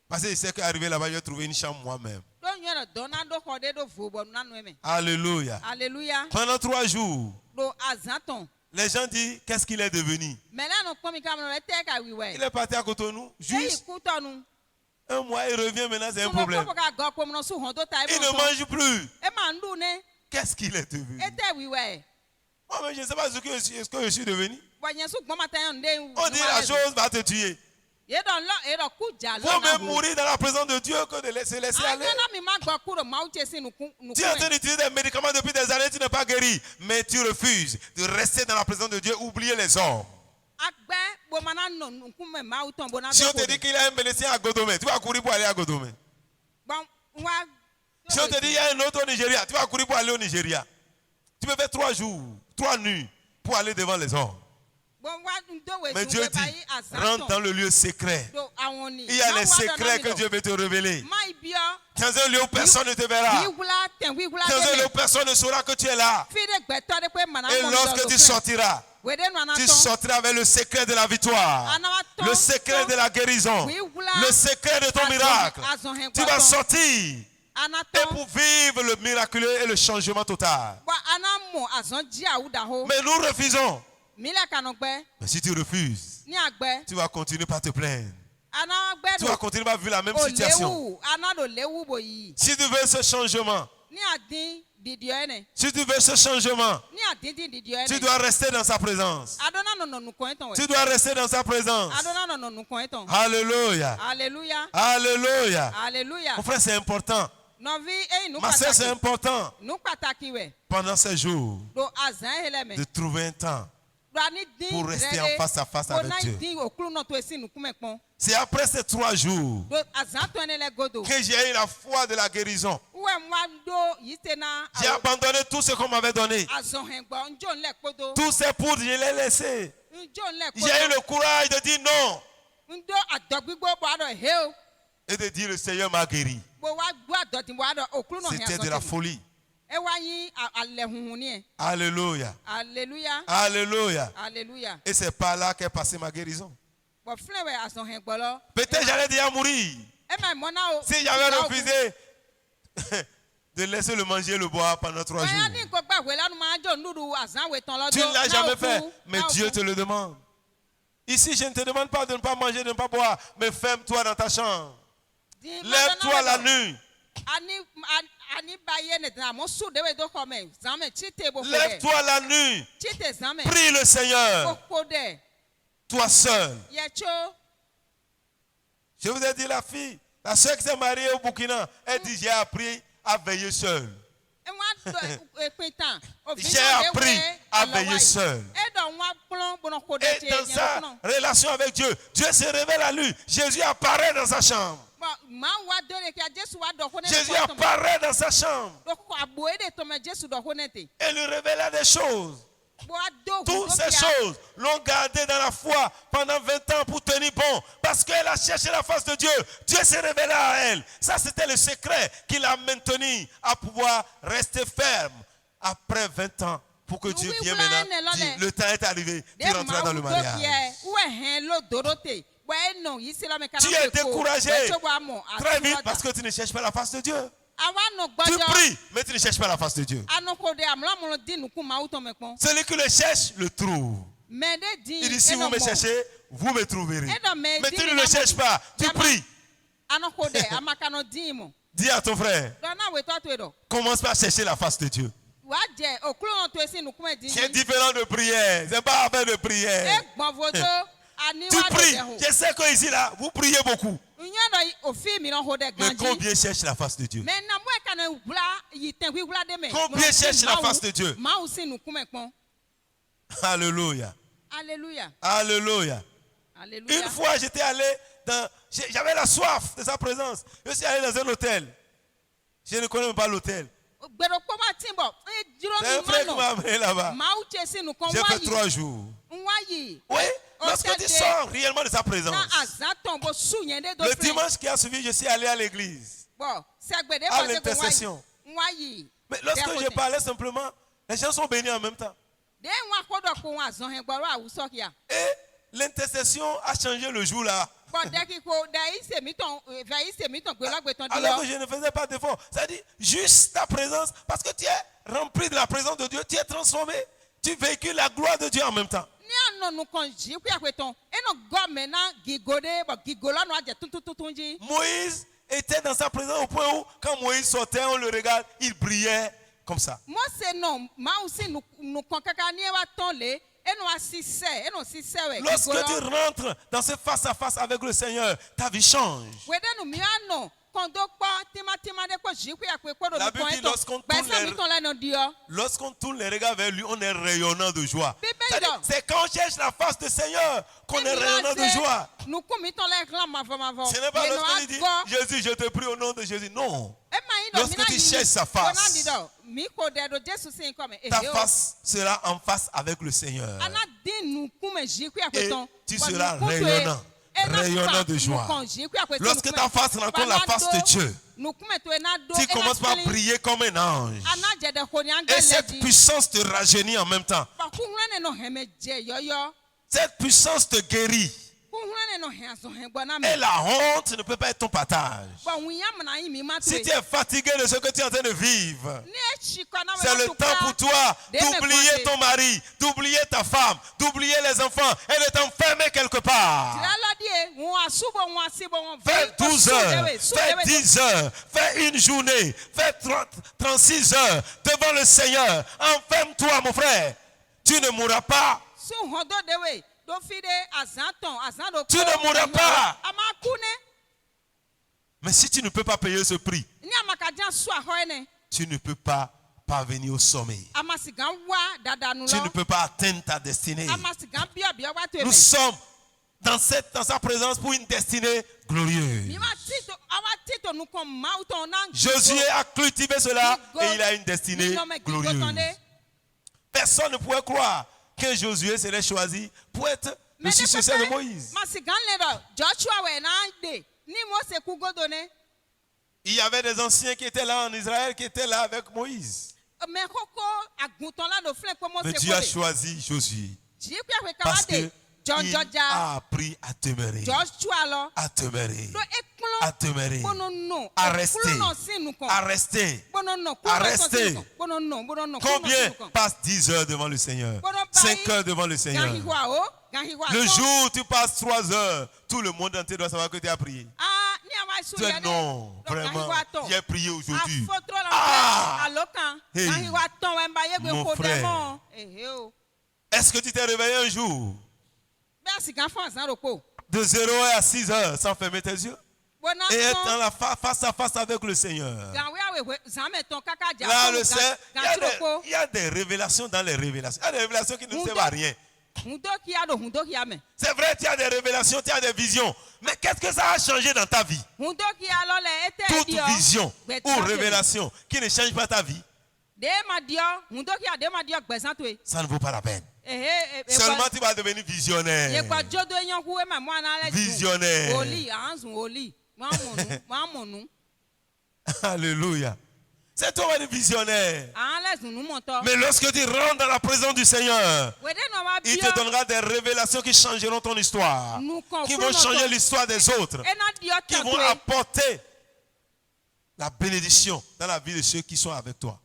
Parce que je sais qu'arrivé là-bas, je vais trouver une chambre moi-même. Alléluia. Alléluia. Pendant 3 jours, les gens disent qu'est-ce qu'il est devenu. Il est parti à Cotonou. Juste 1 mois, il revient maintenant, c'est un problème. Il ne mange plus. Qu'est-ce qu'il est devenu? Moi, je ne sais pas ce que je suis devenu. On dit la chose va te tuer. Vaut mieux mourir dans la présence de Dieu que de se laisser aller. Tu es en train d'utiliser des médicaments depuis des années, tu n'es pas guéri. Mais tu refuses de rester dans la présence de Dieu, oublier les hommes. Si on te dit qu'il y a un médecin à Godomé, tu vas courir pour aller à Godomé. Si on te dit qu'il y a un autre au Nigeria, tu vas courir pour aller au Nigeria. Tu peux faire 3 jours, 3 nuits pour aller devant les hommes. Mais Dieu dit, rentre dans le lieu secret. Il y a les secrets que Dieu veut te révéler. Dans un lieu où personne ne te verra. Dans un lieu où personne ne saura que tu es là. Et lorsque tu sortiras avec le secret de la victoire, le secret de la guérison, le secret de ton miracle. Tu vas sortir. Et pour vivre le miraculeux et le changement total. Mais nous refusons. Mais si tu refuses, tu vas continuer par te plaindre. Tu vas continuer par vivre la même situation. Si tu veux ce changement, tu dois rester dans sa présence. Tu dois rester dans sa présence. Alléluia. Alléluia. Alléluia. Mon frère, c'est important. Ma soeur, c'est important. Pendant ces jours, de trouver un temps pour rester en face à face avec Dieu. C'est après ces 3 jours que j'ai eu la foi de la guérison. J'ai abandonné tout ce qu'on m'avait donné. Tous ces poudres, je les ai laissés. J'ai eu le courage de dire non. Et de dire le Seigneur m'a guéri. C'était de la folie. Alléluia. Alléluia. Alléluia. Alléluia. Et c'est par là qu'est passée ma guérison. Peut-être j'allais déjà mourir. Si j'avais refusé de laisser le manger et le boire pendant 3 jours. Tu ne l'as jamais fait, mais Dieu te le demande. Ici, je ne te demande pas de ne pas manger, de ne pas boire, mais ferme-toi dans ta chambre. Lève-toi la nuit. Lève-toi la nuit. Prie le Seigneur. Toi seul. Je vous ai dit la soeur qui s'est mariée au Burkina, elle dit j'ai appris à veiller seul. J'ai appris à veiller seul. Et dans sa relation avec Dieu, Dieu se révèle à lui. Jésus apparaît dans sa chambre. Jésus apparaît dans sa chambre. Et lui révéla des choses. Toutes ces choses l'ont gardé dans la foi pendant 20 ans pour tenir bon. Parce qu'elle a cherché la face de Dieu. Dieu s'est révélé à elle. Ça, c'était le secret qui l'a maintenu à pouvoir rester ferme après 20 ans. Pour que Dieu vienne maintenant. Dit, le temps est arrivé. Tu rentreras dans le mariage. Tu es découragé très vite parce que tu ne cherches pas la face de Dieu. Tu pries, mais tu ne cherches pas la face de Dieu. Celui qui le cherche, le trouve. Il dit, si vous me cherchez, vous me trouverez. Mais tu ne le cherches pas, tu pries. Dis à ton frère, commence par chercher la face de Dieu. C'est différent de prière. C'est pas affaire de prière. Tu pries. Je sais qu'ici, là, vous priez beaucoup. Mais combien cherchent la face de Dieu? Combien cherchent la face de Dieu? Alléluia. Alléluia. Alléluia. Alléluia. Une fois, j'étais allé j'avais la soif de sa présence. Je suis allé dans un hôtel. Je ne connais même pas l'hôtel. C'est un frère qui m'a amené là-bas. J'ai fait 3 jours. Oui, lorsque tu sors réellement de sa présence. Le dimanche qui a suivi, je suis allé à l'église. À l'intercession. Mais lorsque je parlais simplement, les gens sont bénis en même temps. Et l'intercession a changé le jour là. Alors que je ne faisais pas d'effort. C'est-à-dire, juste ta présence, parce que tu es rempli de la présence de Dieu, tu es transformé, tu véhicules la gloire de Dieu en même temps. Moïse était dans sa présence au point où, quand Moïse sortait, on le regarde, il brillait comme ça. Lorsque tu rentres dans ce face-à-face avec le Seigneur, ta vie change. La Bible dit lorsqu'on tourne les regards vers lui, on est rayonnant de joie. C'est quand on cherche la face du Seigneur qu'on est rayonnant de joie. Ce n'est pas lorsqu'on dit Jésus, je te prie au nom de Jésus. Non. Lorsque tu cherches sa face, ta face sera en face avec le Seigneur. Et tu seras rayonnant. Rayonnant de joie. Lorsque ta face rencontre la face de Dieu, tu commences par briller comme un ange. Et cette puissance te rajeunit en même temps. Cette puissance te guérit. Et la honte ne peut pas être ton partage. Si tu es fatigué de ce que tu es en train de vivre, c'est le temps pour toi d'oublier ton mari, d'oublier ta femme, d'oublier les enfants et de t'enfermer quelque part. Fais 12 heures, fais 10 heures, fais une journée, fais 36 heures devant le Seigneur. Enferme-toi, mon frère. Tu ne mourras pas. Tu ne mourras pas. Mais si tu ne peux pas payer ce prix, tu ne peux pas parvenir au sommet. Tu ne peux pas atteindre ta destinée. Nous sommes dans sa présence pour une destinée glorieuse. Josué a cultivé cela et il a une destinée glorieuse. Personne ne pouvait croire que Josué serait choisi pour être le successeur de Moïse. Il y avait des anciens qui étaient là en Israël, qui étaient là avec Moïse. Mais Dieu a choisi Josué parce qu'il a appris à demeurer, à rester. Combien passe 10 heures devant le Seigneur, 5 heures devant le Seigneur? Le jour où tu passes 3 heures, tout le monde entier doit savoir que tu as prié. Tu dis non, vraiment, j'ai prié aujourd'hui. Hey, mon frère, est-ce que tu t'es réveillé un jour de 0 à 6 heures sans fermer tes yeux et être dans la face à face avec le Seigneur? Là, le Seigneur, il y a des révélations dans les révélations. Il y a des révélations qui ne servent à rien. C'est vrai, tu as des révélations, tu as des visions. Mais qu'est-ce que ça a changé dans ta vie? Toute vision ou révélation qui ne change pas ta vie, ça ne vaut pas la peine. Seulement tu vas devenir visionnaire. Visionnaire. Alléluia. C'est toi le visionnaire. Mais lorsque tu rentres dans la présence du Seigneur, il te donnera des révélations qui changeront ton histoire, qui vont changer l'histoire des autres, qui vont apporter la bénédiction dans la vie de ceux qui sont avec toi.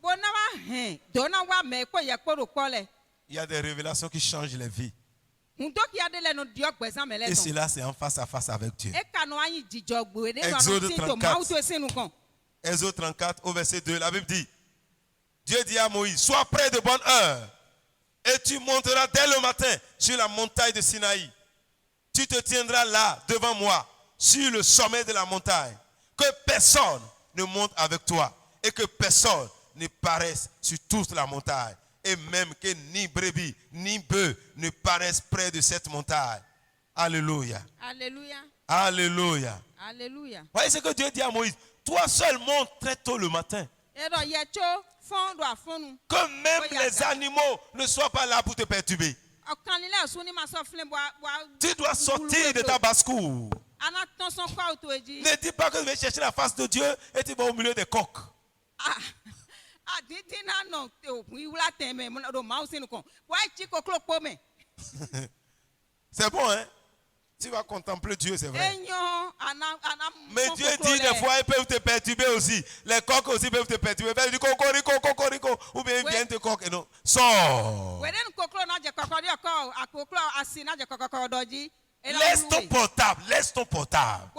Il y a des révélations qui changent les vies. Et cela, c'est en face à face avec Dieu. Exode 34. Exode 34 au verset 2, la Bible dit, Dieu dit à Moïse, sois prêt de bonne heure et tu monteras dès le matin sur la montagne de Sinaï. Tu te tiendras là devant moi sur le sommet de la montagne, que personne ne monte avec toi et que personne ne paraisse sur toute la montagne, et même que ni brebis ni bœufs ne paraissent près de cette montagne. Alléluia. Alléluia. Alléluia. Alléluia. Voyez ce que Dieu dit à Moïse. Toi seul monte très tôt le matin. Que même les animaux ne soient pas là pour te perturber. Tu dois sortir de ta basse-cour. Ne dis pas que tu vas chercher la face de Dieu et tu vas au milieu des coqs. C'est bon, hein? Tu vas contempler Dieu, c'est vrai. Mais Dieu dit des fois, ils peuvent te perturber aussi. Les coqs aussi peuvent te perturber. Ils disent cocorico, cocorico. Ou bien ils viennent te coquer. Non, sors. Laisse ton portable. Laisse ton portable.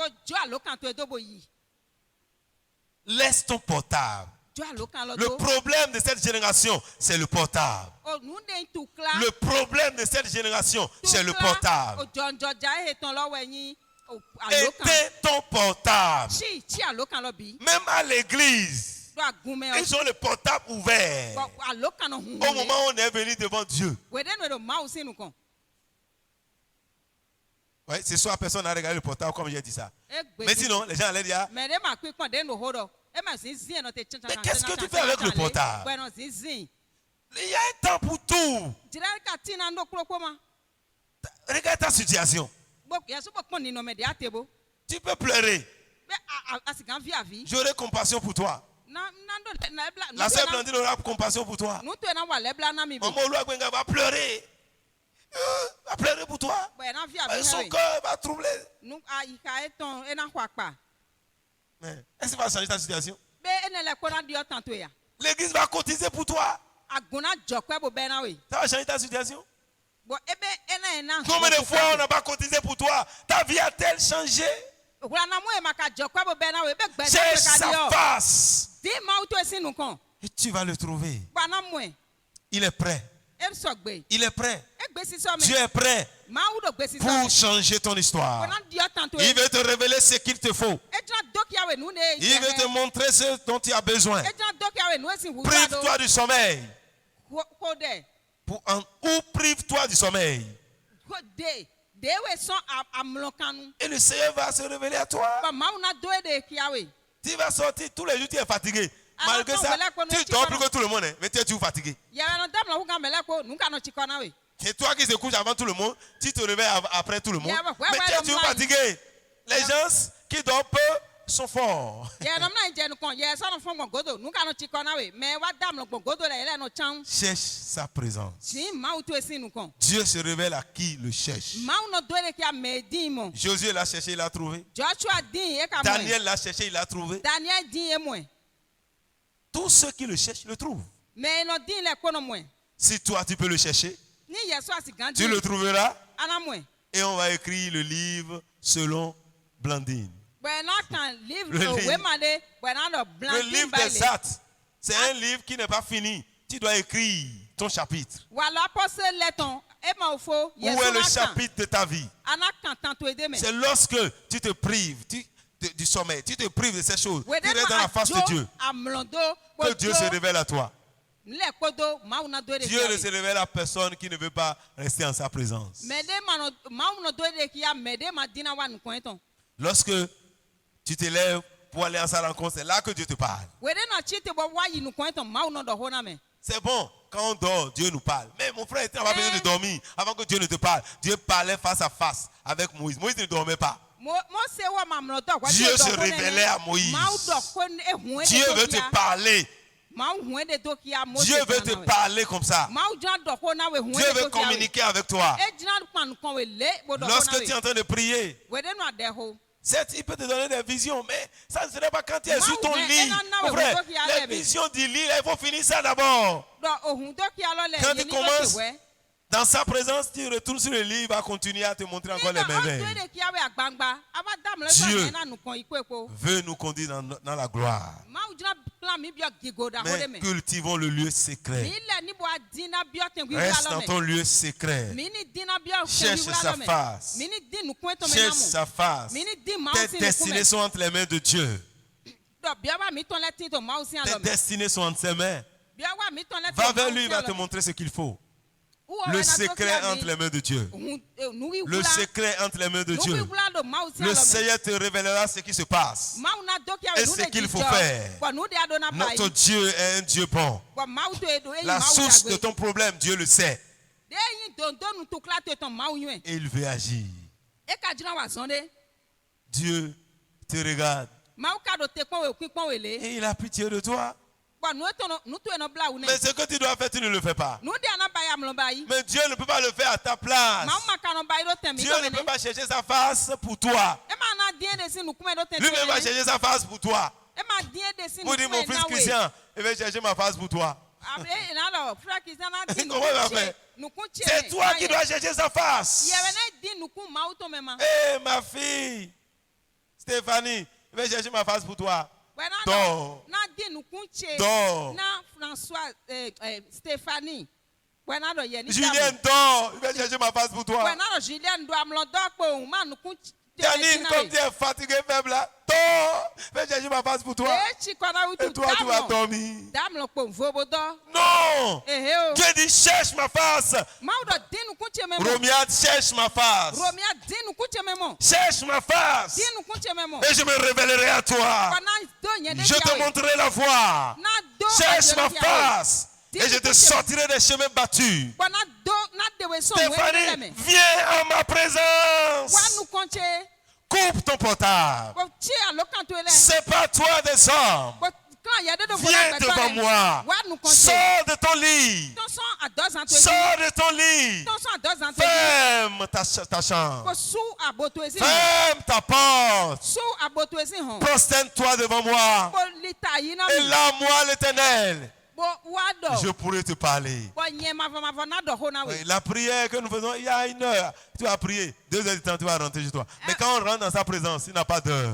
Laisse ton portable. Le problème de cette génération, c'est le portable. Le problème de cette génération, c'est le portable. Éteins ton portable. Même à l'église, ils ont le portable ouvert. Au moment où on est venu devant Dieu. Oui, ce soir, personne n'a regardé le portable comme j'ai dit ça. Mais sinon, les gens allaient dire... Mais qu'est-ce que tu fais avec le portable? Il y a un temps pour tout. Regarde ta situation. Tu peux pleurer. J'aurai compassion pour toi. La sœur Blandine aura compassion pour toi. Maman Louagwenga va pleurer. Va pleurer pour toi. Son cœur va troubler. Est-ce que va changer ta situation? L'église va cotiser pour toi. Ça va changer ta situation? Combien de fois on n'a pas cotisé pour toi? Ta vie a-t-elle changé? Cherche sa face. Et tu vas le trouver. Il est prêt. Il est prêt. Dieu est prêt pour changer ton histoire. Il veut te révéler ce qu'il te faut. Il veut te montrer ce dont tu as besoin. Prive-toi du sommeil. Ou prive-toi du sommeil. Et le Seigneur va se révéler à toi. Tu vas sortir tous les jours, tu es fatigué. Malgré ça, tu dors plus que tout le monde, mais tu es toujours fatigué. C'est toi qui se couches avant tout le monde, tu te réveilles après tout le monde, mais tu es toujours fatigué. Les gens qui dorment peu sont forts. Cherche sa présence. Dieu se révèle à qui le cherche. Josué l'a cherché, il l'a trouvé. Daniel l'a cherché, il l'a trouvé. Tous ceux qui le cherchent le trouvent. Si toi tu peux le chercher, tu le trouveras. Et on va écrire le livre selon Blandine. Le livre des actes, c'est un livre qui n'est pas fini. Tu dois écrire ton chapitre. Où est le chapitre de ta vie? C'est lorsque tu te prives du sommeil, tu te prives de ces choses, tu restes dans la face de Dieu, que Dieu se révèle à toi. Dieu ne se révèle à personne qui ne veut pas rester en sa présence. Lorsque tu te lèves pour aller à sa rencontre, c'est là que Dieu te parle. C'est bon, quand on dort, Dieu nous parle. Mais mon frère, tu n'as pas besoin de dormir avant que Dieu ne te parle. Dieu parlait face à face avec Moïse. Moïse ne dormait pas. Dieu se révélait à Moïse. Dieu veut te parler. Dieu veut te parler comme ça. Dieu veut communiquer avec toi. Lorsque tu es en train de prier, certes, il peut te donner des visions, mais ça ne serait pas quand tu es sur ton lit. Mon frère, les visions du lit, il faut finir ça d'abord. Quand tu commences dans sa présence, tu retournes sur le lit, il va continuer à te montrer encore les merveilles. Dieu veut nous conduire dans la gloire. Mais cultivons le lieu secret. Reste dans ton lieu secret. Cherche sa face. Cherche sa face. Tes destinées sont entre les mains de Dieu. Tes destinées sont entre ses mains. Va vers lui, il va te montrer ce qu'il faut. Le secret entre les mains de Dieu. Le secret entre les mains de Dieu. Le Seigneur te révélera ce qui se passe et ce qu'il faut faire. Notre Dieu est un Dieu bon. La source de ton problème, Dieu le sait. Et il veut agir. Dieu te regarde. Et il a pitié de toi. Mais ce que tu dois faire, tu ne le fais pas. Mais Dieu ne peut pas le faire à ta place. Dieu ne peut pas chercher sa face pour toi. Lui-même va chercher sa face pour toi. Vous dites, mon fils Christian, il va chercher ma face pour toi. Comment il va faire? C'est toi qui dois chercher sa face. Hé, ma fille, Stéphanie, il va chercher ma face pour toi. Dors. Dors. Julien, dors. Il va chercher ma face pour toi. Janine, comme tu es fatigué, faible là, dors. Il va chercher ma face pour toi. Et toi, tu vas dormir. Non. Dieu dit, cherche ma face. Romiade, cherche ma face. Cherche ma face. Et je me révélerai à toi. Je te montrerai la voie. Cherche ma face. Et je te sortirai des chemins battus. Stéphanie, viens en ma présence. Coupe ton portable. Sépare-toi des hommes. Viens devant moi. Sors de ton lit. Sors de ton lit. Ferme ta chambre. Ferme ta porte. Prosterne-toi devant moi. Et là, moi, l'Éternel, je pourrais te parler. La prière que nous faisons, il y a 1 heure, tu vas prier. 2 heures de temps, tu vas rentrer chez toi. Mais quand on rentre dans sa présence, il n'a pas d'heure.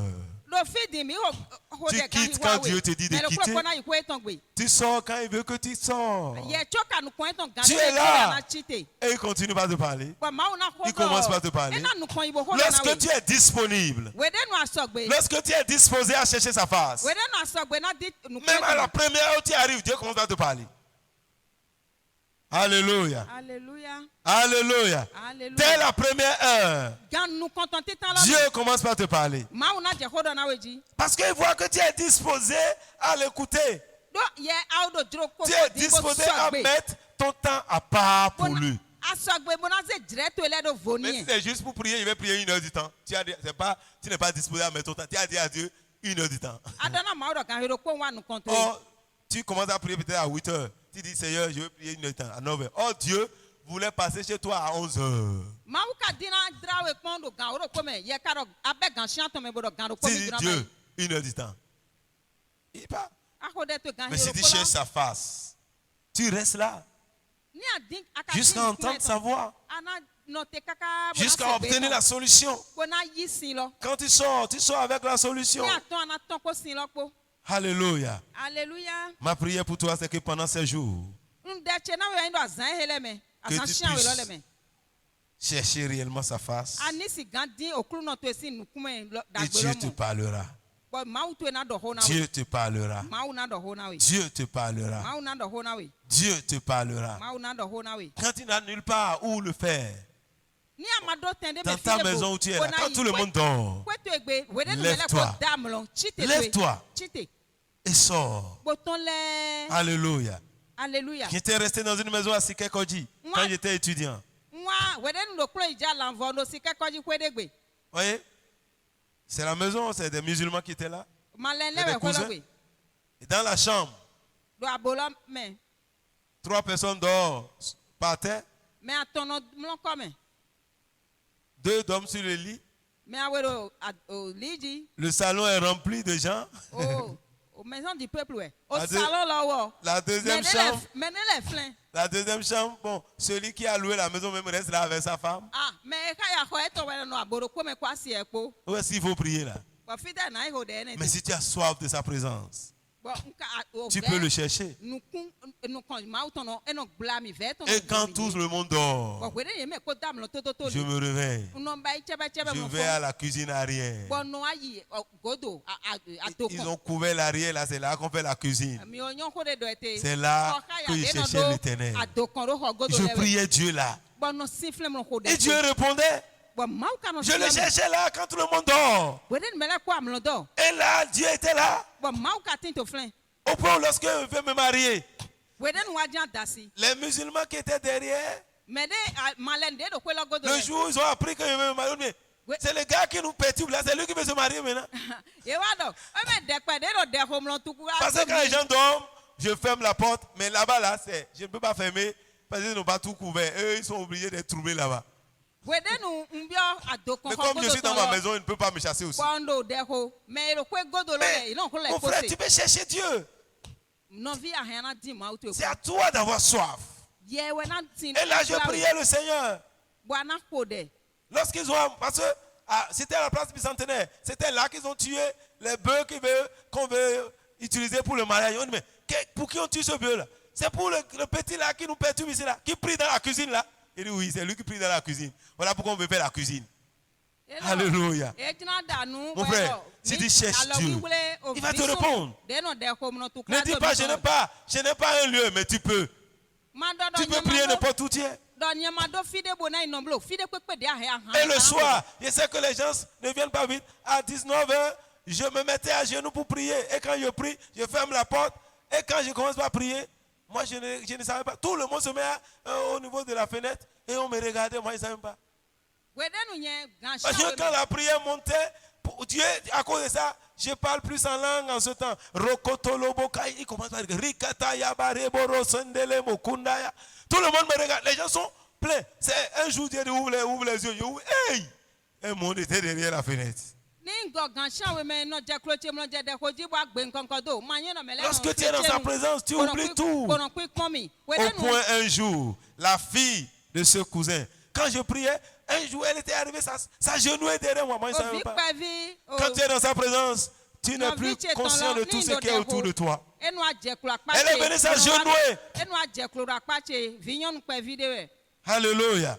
Tu quittes quand Dieu te dit de quitter. Tu sors quand il veut que tu sors. Tu es là. Et il continue pas de parler. Il commence par te parler. Lorsque tu es disponible, lorsque tu es disposé à chercher sa face, même à la première où tu arrives, Dieu commence à te parler. Alléluia. Alléluia. Alléluia. Dès la première heure, Dieu commence par te parler. Parce qu'il voit que tu es disposé à l'écouter. Tu es disposé à mettre ton temps à part pour lui. Mais si c'est juste pour prier, il va prier 1 heure du temps. Tu n'es pas disposé à mettre ton temps. Tu as dit à Dieu 1 heure du temps. Or, tu commences à prier peut-être à 8 heures. Tu dis, Seigneur, je veux prier 1 heure du temps, à 9 heures. Or, Dieu voulait passer chez toi à 11 heures. Tu dis, Dieu, 1 heure du temps. Il part. Mais si tu cherches sa face, tu restes là. Jusqu'à entendre sa voix. Jusqu'à obtenir la solution. Quand tu sors avec la solution. Alléluia. Alléluia. Ma prière pour toi, c'est que pendant ces jours, que tu puisses chercher réellement sa face. Et Dieu te parlera. Dieu te parlera. Dieu te parlera. Dieu te parlera. Quand tu n'as nulle part où le faire, dans ta maison où tu es là, quand tout le monde dort, lève-toi. Lève-toi et sors. Alléluia. Alléluia. J'étais resté dans une maison à Sikekoji quand j'étais étudiant. Voyez? C'est la maison, c'est des musulmans qui étaient là. Des cousins. Et dans la chambre, 3 personnes dehors par terre. 2 dorment sur le lit. Le salon est rempli de gens. Au maison du peuple, ouais. La deuxième chambre. La deuxième chambre, bon, celui qui a loué la maison même reste là avec sa femme. Où est-ce qu'il faut prier là? Mais si tu as soif de sa présence, Tu peux le chercher. Et quand tout le monde dort, je me réveille. Je vais à la cuisine arrière. Ils ont couvert l'arrière, là, c'est là qu'on fait la cuisine. C'est là que je cherchais l'Éternel. Je priais Dieu là. Et Dieu répondait. Je le cherchais là quand tout le monde dort. Et là, Dieu était là. Au point où lorsque je vais me marier, les musulmans qui étaient derrière, le jour où ils ont appris que je vais me marier, c'est le gars qui nous perturbe là, c'est lui qui veut se marier maintenant. Parce que quand les gens dorment, je ferme la porte, mais là-bas, là, je ne peux pas fermer parce qu'ils n'ont pas tout couvert. Eux, ils sont obligés d'être troublés là-bas. Mais comme je suis dans ma maison, il ne peut pas me chasser aussi. Mais, mon frère, tu peux chercher Dieu. C'est à toi d'avoir soif. Et là, je priais le Seigneur. Lorsqu'ils ont... Parce que c'était à la place bicentenaire. C'était là qu'ils ont tué les bœufs qu'on veut utiliser pour le mariage. On dit, mais pour qui on tue ce bœuf là? C'est pour le petit là qui nous perturbe ici là, qui prie dans la cuisine là. Il dit oui, c'est lui qui prie dans la cuisine. Voilà pourquoi on veut faire la cuisine. Alléluia. Mon frère, si tu cherches Dieu, il va te répondre. Ne dis pas, je n'ai pas un lieu, mais tu peux. Tu peux prier n'importe où tu es. Et le soir, je sais que les gens ne viennent pas vite. À 19h, je me mettais à genoux pour prier. Et quand je prie, je ferme la porte. Et quand je commence à prier, moi je ne savais pas. Tout le monde se met au niveau de la fenêtre et on me regardait. Moi je ne savais pas. Parce que quand la prière montait, Dieu, à cause de ça, je parle plus en langue en ce temps. Il commence à dire tout le monde me regarde. Les gens sont pleins. C'est un jour, Dieu ouvre les yeux. Hey! Un monde était derrière la fenêtre. Lorsque tu es dans sa présence, tu oublies tout. Au point un jour, la fille de ce cousin, quand je priais, un jour elle était arrivée, sa genou est derrière moi. Moi je ne savais pas. Quand tu es dans sa présence, tu n'es plus conscient de tout ce qui est autour de toi. Elle est venue s'agenouiller. Alléluia.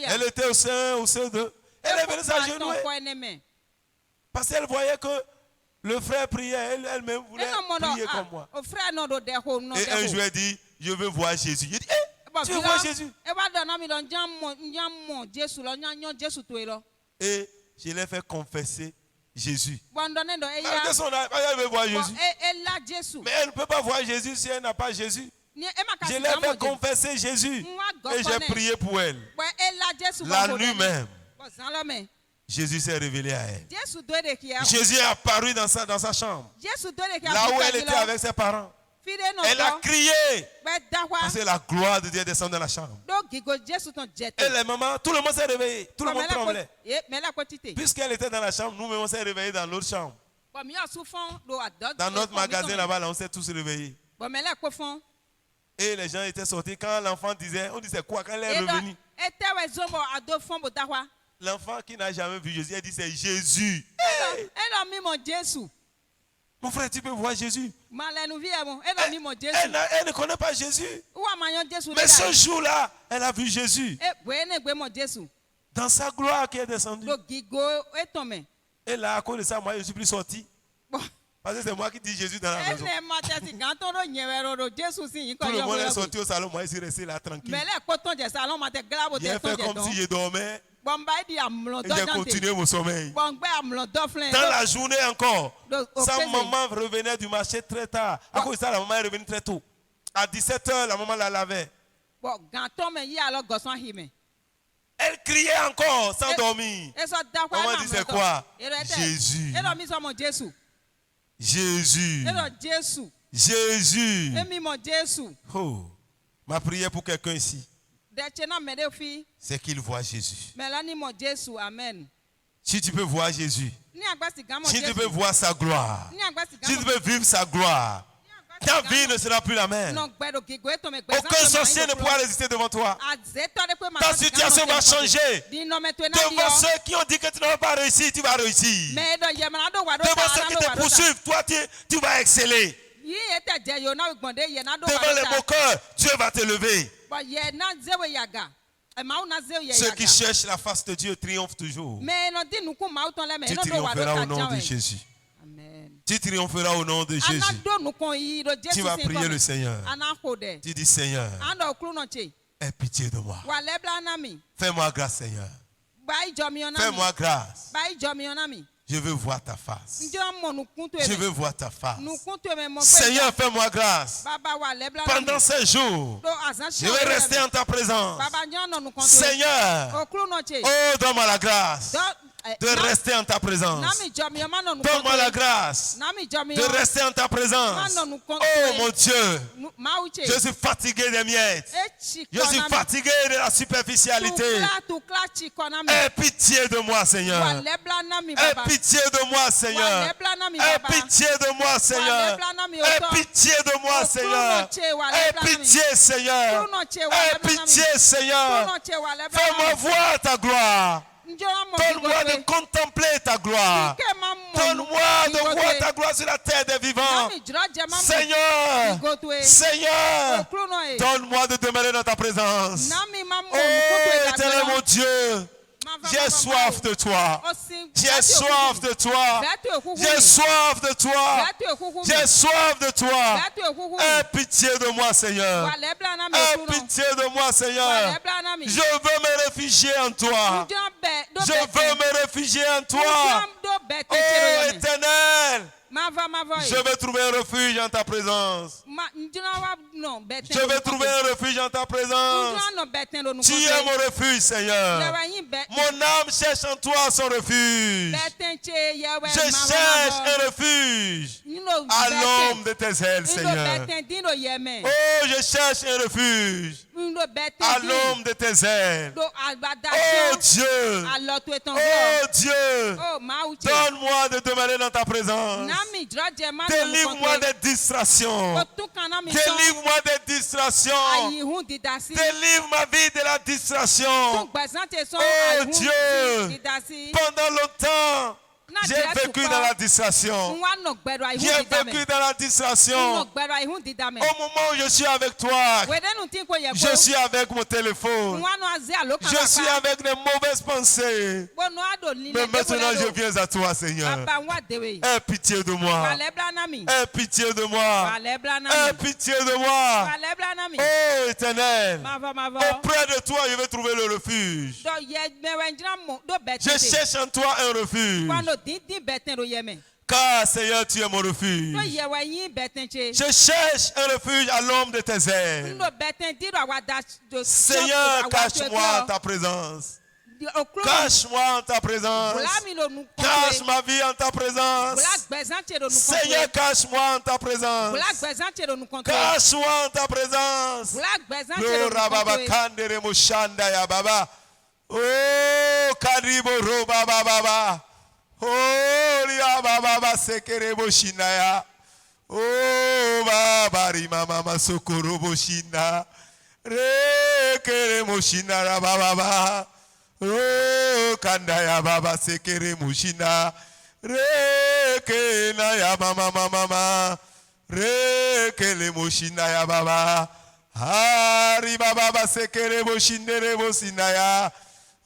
Elle était au sein d'eux. Elle est venue s'agenouiller. Parce qu'elle voyait que le frère priait, elle-même voulait prier comme moi. Et un jour elle dit, je veux voir Jésus. Je dis, tu veux voir Jésus? Et je l'ai fait confesser Jésus. Elle veut voir Jésus. Mais elle ne peut pas voir Jésus si elle n'a pas Jésus. Je l'ai fait confesser Jésus. Et j'ai prié pour elle. La nuit même. Jésus s'est révélé à elle. Jésus est apparu dans sa chambre. Là où elle était avec ses parents. Elle a crié. Parce que la gloire de Dieu descend dans la chambre. Et les mamans, tout le monde s'est réveillé. Tout le monde tremblait. Puisqu'elle était dans la chambre, nous-mêmes on s'est réveillés dans l'autre chambre. Dans notre magasin là-bas, on s'est tous réveillés. Et les gens étaient sortis. Quand l'enfant disait, on disait quoi quand elle est revenue? L'enfant qui n'a jamais vu Jésus, elle dit c'est Jésus. Hey! Mon frère, tu peux voir Jésus. Elle ne connaît pas Jésus. Mais ce jour-là, elle a vu Jésus. Dans sa gloire qui est descendue. Et là, à cause de ça, moi, je ne suis plus sorti. Parce que c'est moi qui dis Jésus dans la maison. Tout le monde est sorti au salon, moi, je suis resté là tranquille. J'ai fait comme si je dormais. Et j'ai continué mon sommeil. Dans la journée encore, sa maman revenait du marché très tard. À cause de ça, la maman est revenue très tôt. À 17h, la maman la lavait. Elle criait encore sans dormir. Maman disait quoi? Jésus. Jésus. Jésus. Oh, ma prière pour quelqu'un ici, c'est qu'il voit Jésus. Si tu peux voir Jésus, si tu peux voir sa gloire, si tu peux vivre sa gloire, ta vie ne sera plus la même. Aucun sorcier ne pourra résister devant toi. Ta situation va changer. Devant ceux qui ont dit que tu ne vas pas réussir, tu vas réussir. Devant ceux qui te poursuivent, toi tu vas exceller. Devant les moqueurs, Dieu va te lever. Ceux qui cherchent la face de Dieu triomphent toujours. Tu triompheras au nom de Jésus. Amen. Tu triompheras au nom de Jésus. Tu vas prier le Seigneur. Tu dis Seigneur, aie pitié de moi. Fais-moi grâce, Seigneur. Fais-moi grâce. Je veux voir ta face. Je veux voir ta face. Seigneur, fais-moi grâce. Pendant ces jours, je vais rester en ta présence. Seigneur, oh, donne-moi la grâce de rester en ta présence. Donne-moi la grâce de rester en ta présence. Oh mon Dieu, je suis fatigué des miettes. Je suis fatigué de la superficialité. Aie pitié de moi, Seigneur. Aie pitié de moi, Seigneur. Aie pitié de moi, Seigneur. Aie pitié de moi, Seigneur. Aie pitié, Seigneur. Aie pitié, Seigneur. Fais-moi voir ta gloire. Donne-moi de contempler ta gloire. Donne-moi de voir ta gloire sur la terre des vivants. Seigneur, Seigneur, donne-moi de demeurer dans ta présence. Oh, éternel mon Dieu, j'ai soif de toi. J'ai soif de toi. J'ai soif de toi. J'ai soif de toi. Aie pitié de moi, Seigneur. Aie pitié de moi, Seigneur. Je veux me réfugier en toi. Je veux me réfugier en toi. Oh, éternel, je vais trouver un refuge en ta présence. Je vais trouver un refuge en ta présence. Tu es mon refuge, Seigneur. Mon âme cherche en toi son refuge. Je cherche un refuge à l'ombre de tes ailes, Seigneur. Oh, je cherche un refuge à l'ombre de tes ailes. Oh Dieu, oh Dieu, donne-moi de demeurer dans ta présence. Délivre-moi des distractions. Délivre-moi des distractions. Délivre ma vie de la distraction. Oh Dieu, pendant longtemps, j'ai vécu dans la distraction. J'ai vécu dans la distraction. Au moment où je suis avec toi, je suis avec mon téléphone. Je suis avec des mauvaises pensées. Mais maintenant, je viens à toi, Seigneur. Aie pitié de moi. Aie pitié de moi. Aie pitié de moi. Oh, Éternel, auprès de toi, je vais trouver le refuge. Je cherche en toi un refuge. Car Seigneur, tu es mon refuge. Je cherche un refuge à l'ombre de tes ailes. Seigneur, cache-moi en ta présence. Cache-moi en ta présence. Cache ma vie en ta présence. Seigneur, cache-moi en ta présence. Cache-moi en ta présence. Oh, Karibo Roba Baba. Oh, Ria Baba Sekerebo Shinaya. Oh, Baba Rima Mama Sokorobo Shina. Rekeremo Shina Baba. Oh, Kandaya Baba Sekeremo Shina. Rekena ya Mama Mama. Rekelemo Shinaya Baba. Hari Baba Sekerebo Shinderebo Sinaya.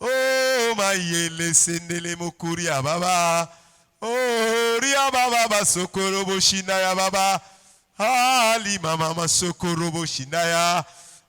Oh, Mayele Sendele Mokuria Baba. Oh, Ria Baba Sokorobo Shinaya Baba. Ali Mama Sokorobo Shinaya.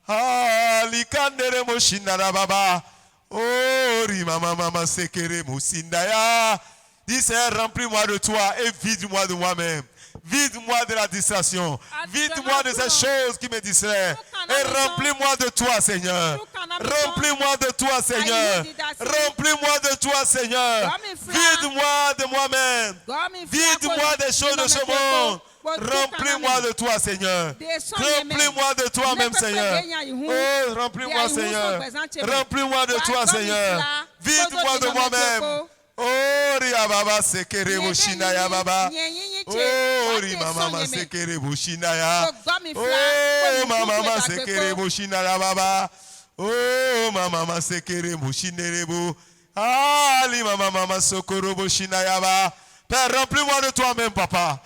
Ali Kandere Moshinara Baba. Oh, Ria Mama Sekere Mosindaya. Dis Seigneur, remplis-moi de toi et vide-moi de moi-même. Vide-moi de la distraction. Vide-moi de ces choses qui me distraient. Et remplis-moi de toi, Seigneur. Remplis-moi de toi, Seigneur. Remplis-moi de toi, Seigneur. Vide-moi de moi-même. Vide-moi des choses de ce monde. Remplis-moi de toi, Seigneur. Remplis-moi de toi-même, Seigneur. Oh, remplis-moi, Seigneur. Remplis-moi de toi, Seigneur. Vide-moi de moi-même. Oh, Ria Baba Sekere Boshinaya Baba. Oh, Ria Mama Sekere Boshinaya. Oh, Mama Sekere Boshinaya Baba. Oh, Mama Sekere Boshinerebo. Ali Mama Sokoro Boshinaya Baba. Père, remplis-moi de toi-même, Papa.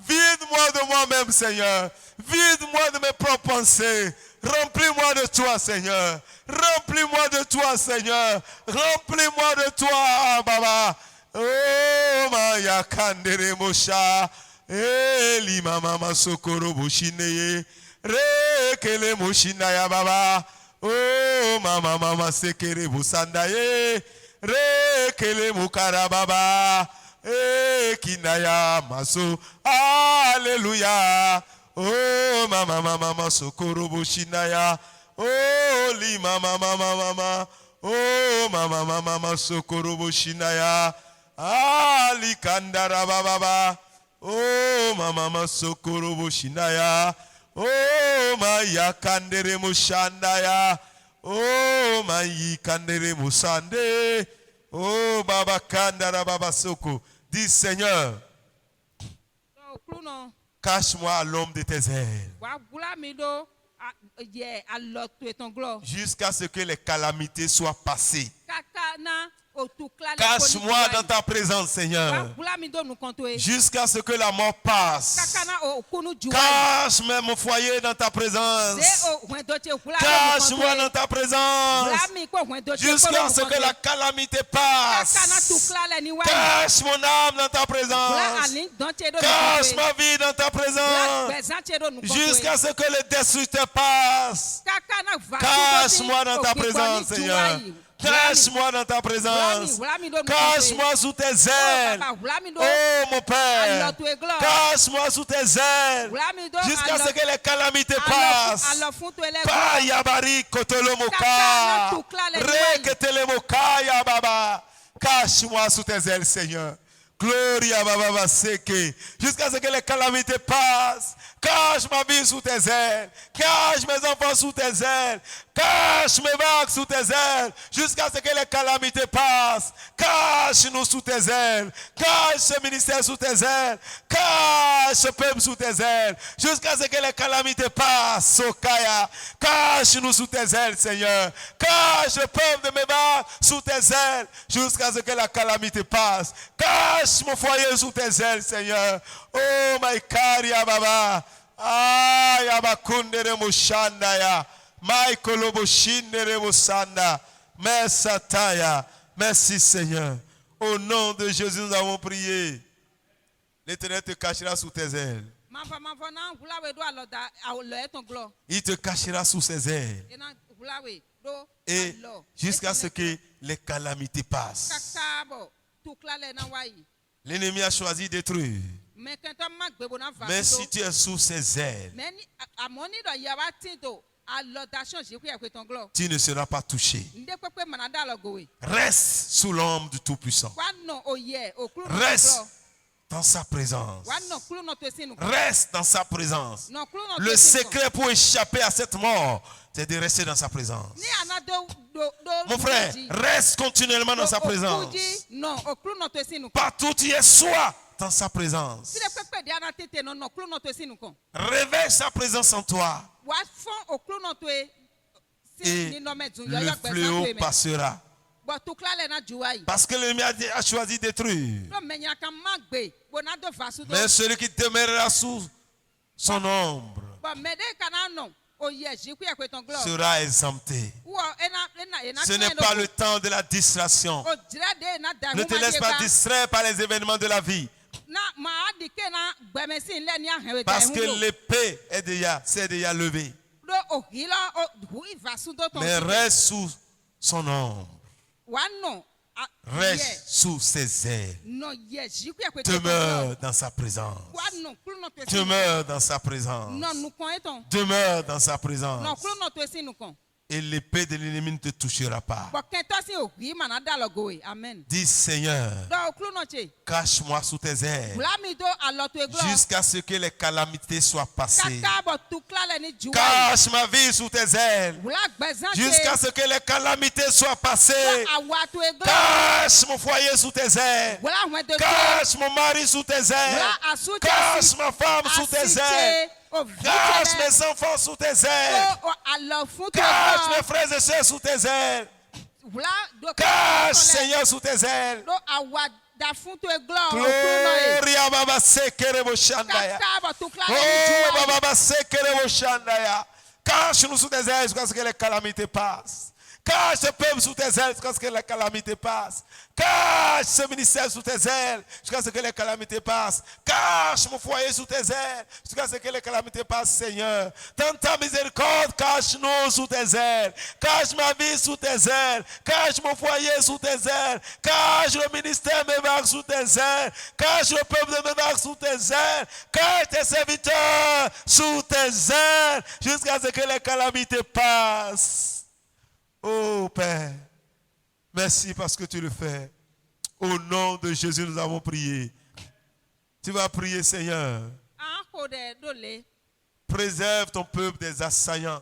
Vide-moi de moi-même, Seigneur. Vide-moi de mes propres pensées. Remplis-moi de toi, Seigneur. Remplis-moi de toi, Seigneur. Remplis-moi de toi, Baba. Oh, Maya Kandere Mosha. Eli Mama Sokoro Boshine. Rekele Moshina ya Baba. Oh, Mama Sekere Bosandaye. Rekele Mukara Baba. Kinaya Maso. Alléluia. Oh, mama Sokoro Boshinaya. Oh, li mama. Oh, mama Sokoro Boshinaya. Ali Kandara Baba. Oh, mama Sokoro Boshinaya. Oh, Maya Kandere Mushandaya. Oh, Mayi Kandere Musande. Oh, Baba Kandara Baba Soko. Dis Seigneur, cache-moi à l'ombre de tes ailes. Jusqu'à ce que les calamités soient passées. Cache-moi dans ta présence, Seigneur. Jusqu'à ce que la mort passe. Cache mon foyer dans ta présence. Cache-moi dans ta présence. Jusqu'à ce que la calamité passe. Cache mon âme dans ta présence. Cache ma vie dans ta présence. Jusqu'à ce que le destructeur passe. Cache-moi dans ta présence, Seigneur. Cache-moi dans ta présence. Cache-moi sous tes ailes. Oh mon Père. Cache-moi sous tes ailes. Jusqu'à ce que les calamités passent. Pa yabari kotolomoka. Reketelemoka yababa. Cache-moi sous tes ailes, Seigneur. Gloria Baba Seke. Jusqu'à ce que les calamités passent. Cache ma vie sous tes ailes. Cache mes enfants sous tes ailes. Cache mes vagues sous tes ailes. Jusqu'à ce que les calamités passent. Cache-nous sous tes ailes. Cache ce ministère sous tes ailes. Cache ce peuple sous tes ailes. Jusqu'à ce que les calamités passent. Sokaya. Cache-nous sous tes ailes, Seigneur. Cache le peuple de mes vagues sous tes ailes. Jusqu'à ce que la calamité passe. Cache mon foyer sous tes ailes, Seigneur. Oh, my caria Baba. Ah, Yabakundere Mushandaya. Michael Boshindere Musanda. Merci, Taya. Merci, Seigneur. Au nom de Jésus, nous avons prié. L'Éternel te cachera sous tes ailes. Il te cachera sous ses ailes. Et jusqu'à ce que les calamités passent. L'ennemi a choisi de détruire. Mais si tu es sous ses ailes, tu ne seras pas touché. Reste sous l'ombre du Tout-Puissant. Reste dans sa présence. Reste dans sa présence. Le secret pour échapper à cette mort, c'est de rester dans sa présence. Mon frère, reste continuellement dans sa présence. Partout où tu es, sois dans sa présence. Réveille sa présence en toi. Et le fléau passera. Parce que l'ennemi a choisi de détruire. Mais celui qui demeurera sous son ombre sera exempté. Ce n'est pas le temps de la distraction. Ne te laisse pas distraire par les événements de la vie. Parce que l'épée s'est déjà levée. Mais reste sous son ombre. Reste sous ses ailes. Demeure dans sa présence. Demeure dans sa présence. Demeure dans sa présence. Et l'épée de l'ennemi ne te touchera pas. Dis Seigneur, cache-moi sous tes ailes jusqu'à ce que les calamités soient passées. Cache ma vie sous tes ailes jusqu'à ce que les calamités soient passées. Cache mon foyer sous tes ailes. Cache mon mari sous tes ailes. Cache ma femme sous tes ailes. Cache mes enfants sous tes ailes. Cache mes frères et sœurs sous tes ailes. Cache, Seigneur, sous tes ailes. Gloria baba sekerebo shandaya. Oh baba sekerebo shandaya. Cache-nous sous tes ailes jusqu'à ce que les calamités passent. Cache ce peuple sous tes ailes jusqu'à ce que les calamités passent. Cache ce ministère sous tes ailes jusqu'à ce que les calamités passent. Cache mon foyer sous tes ailes jusqu'à ce que les calamités passent, Seigneur. Dans ta miséricorde, cache-nous sous tes ailes. Cache ma vie sous tes ailes. Cache mon foyer sous tes ailes. Cache le ministère Mévac sous tes ailes. Cache le peuple de Mévac sous tes ailes. Cache tes serviteurs sous tes ailes jusqu'à ce que les calamités passent. Oh Père, merci parce que tu le fais. Au nom de Jésus, nous avons prié. Tu vas prier, Seigneur. Préserve ton peuple des assaillants.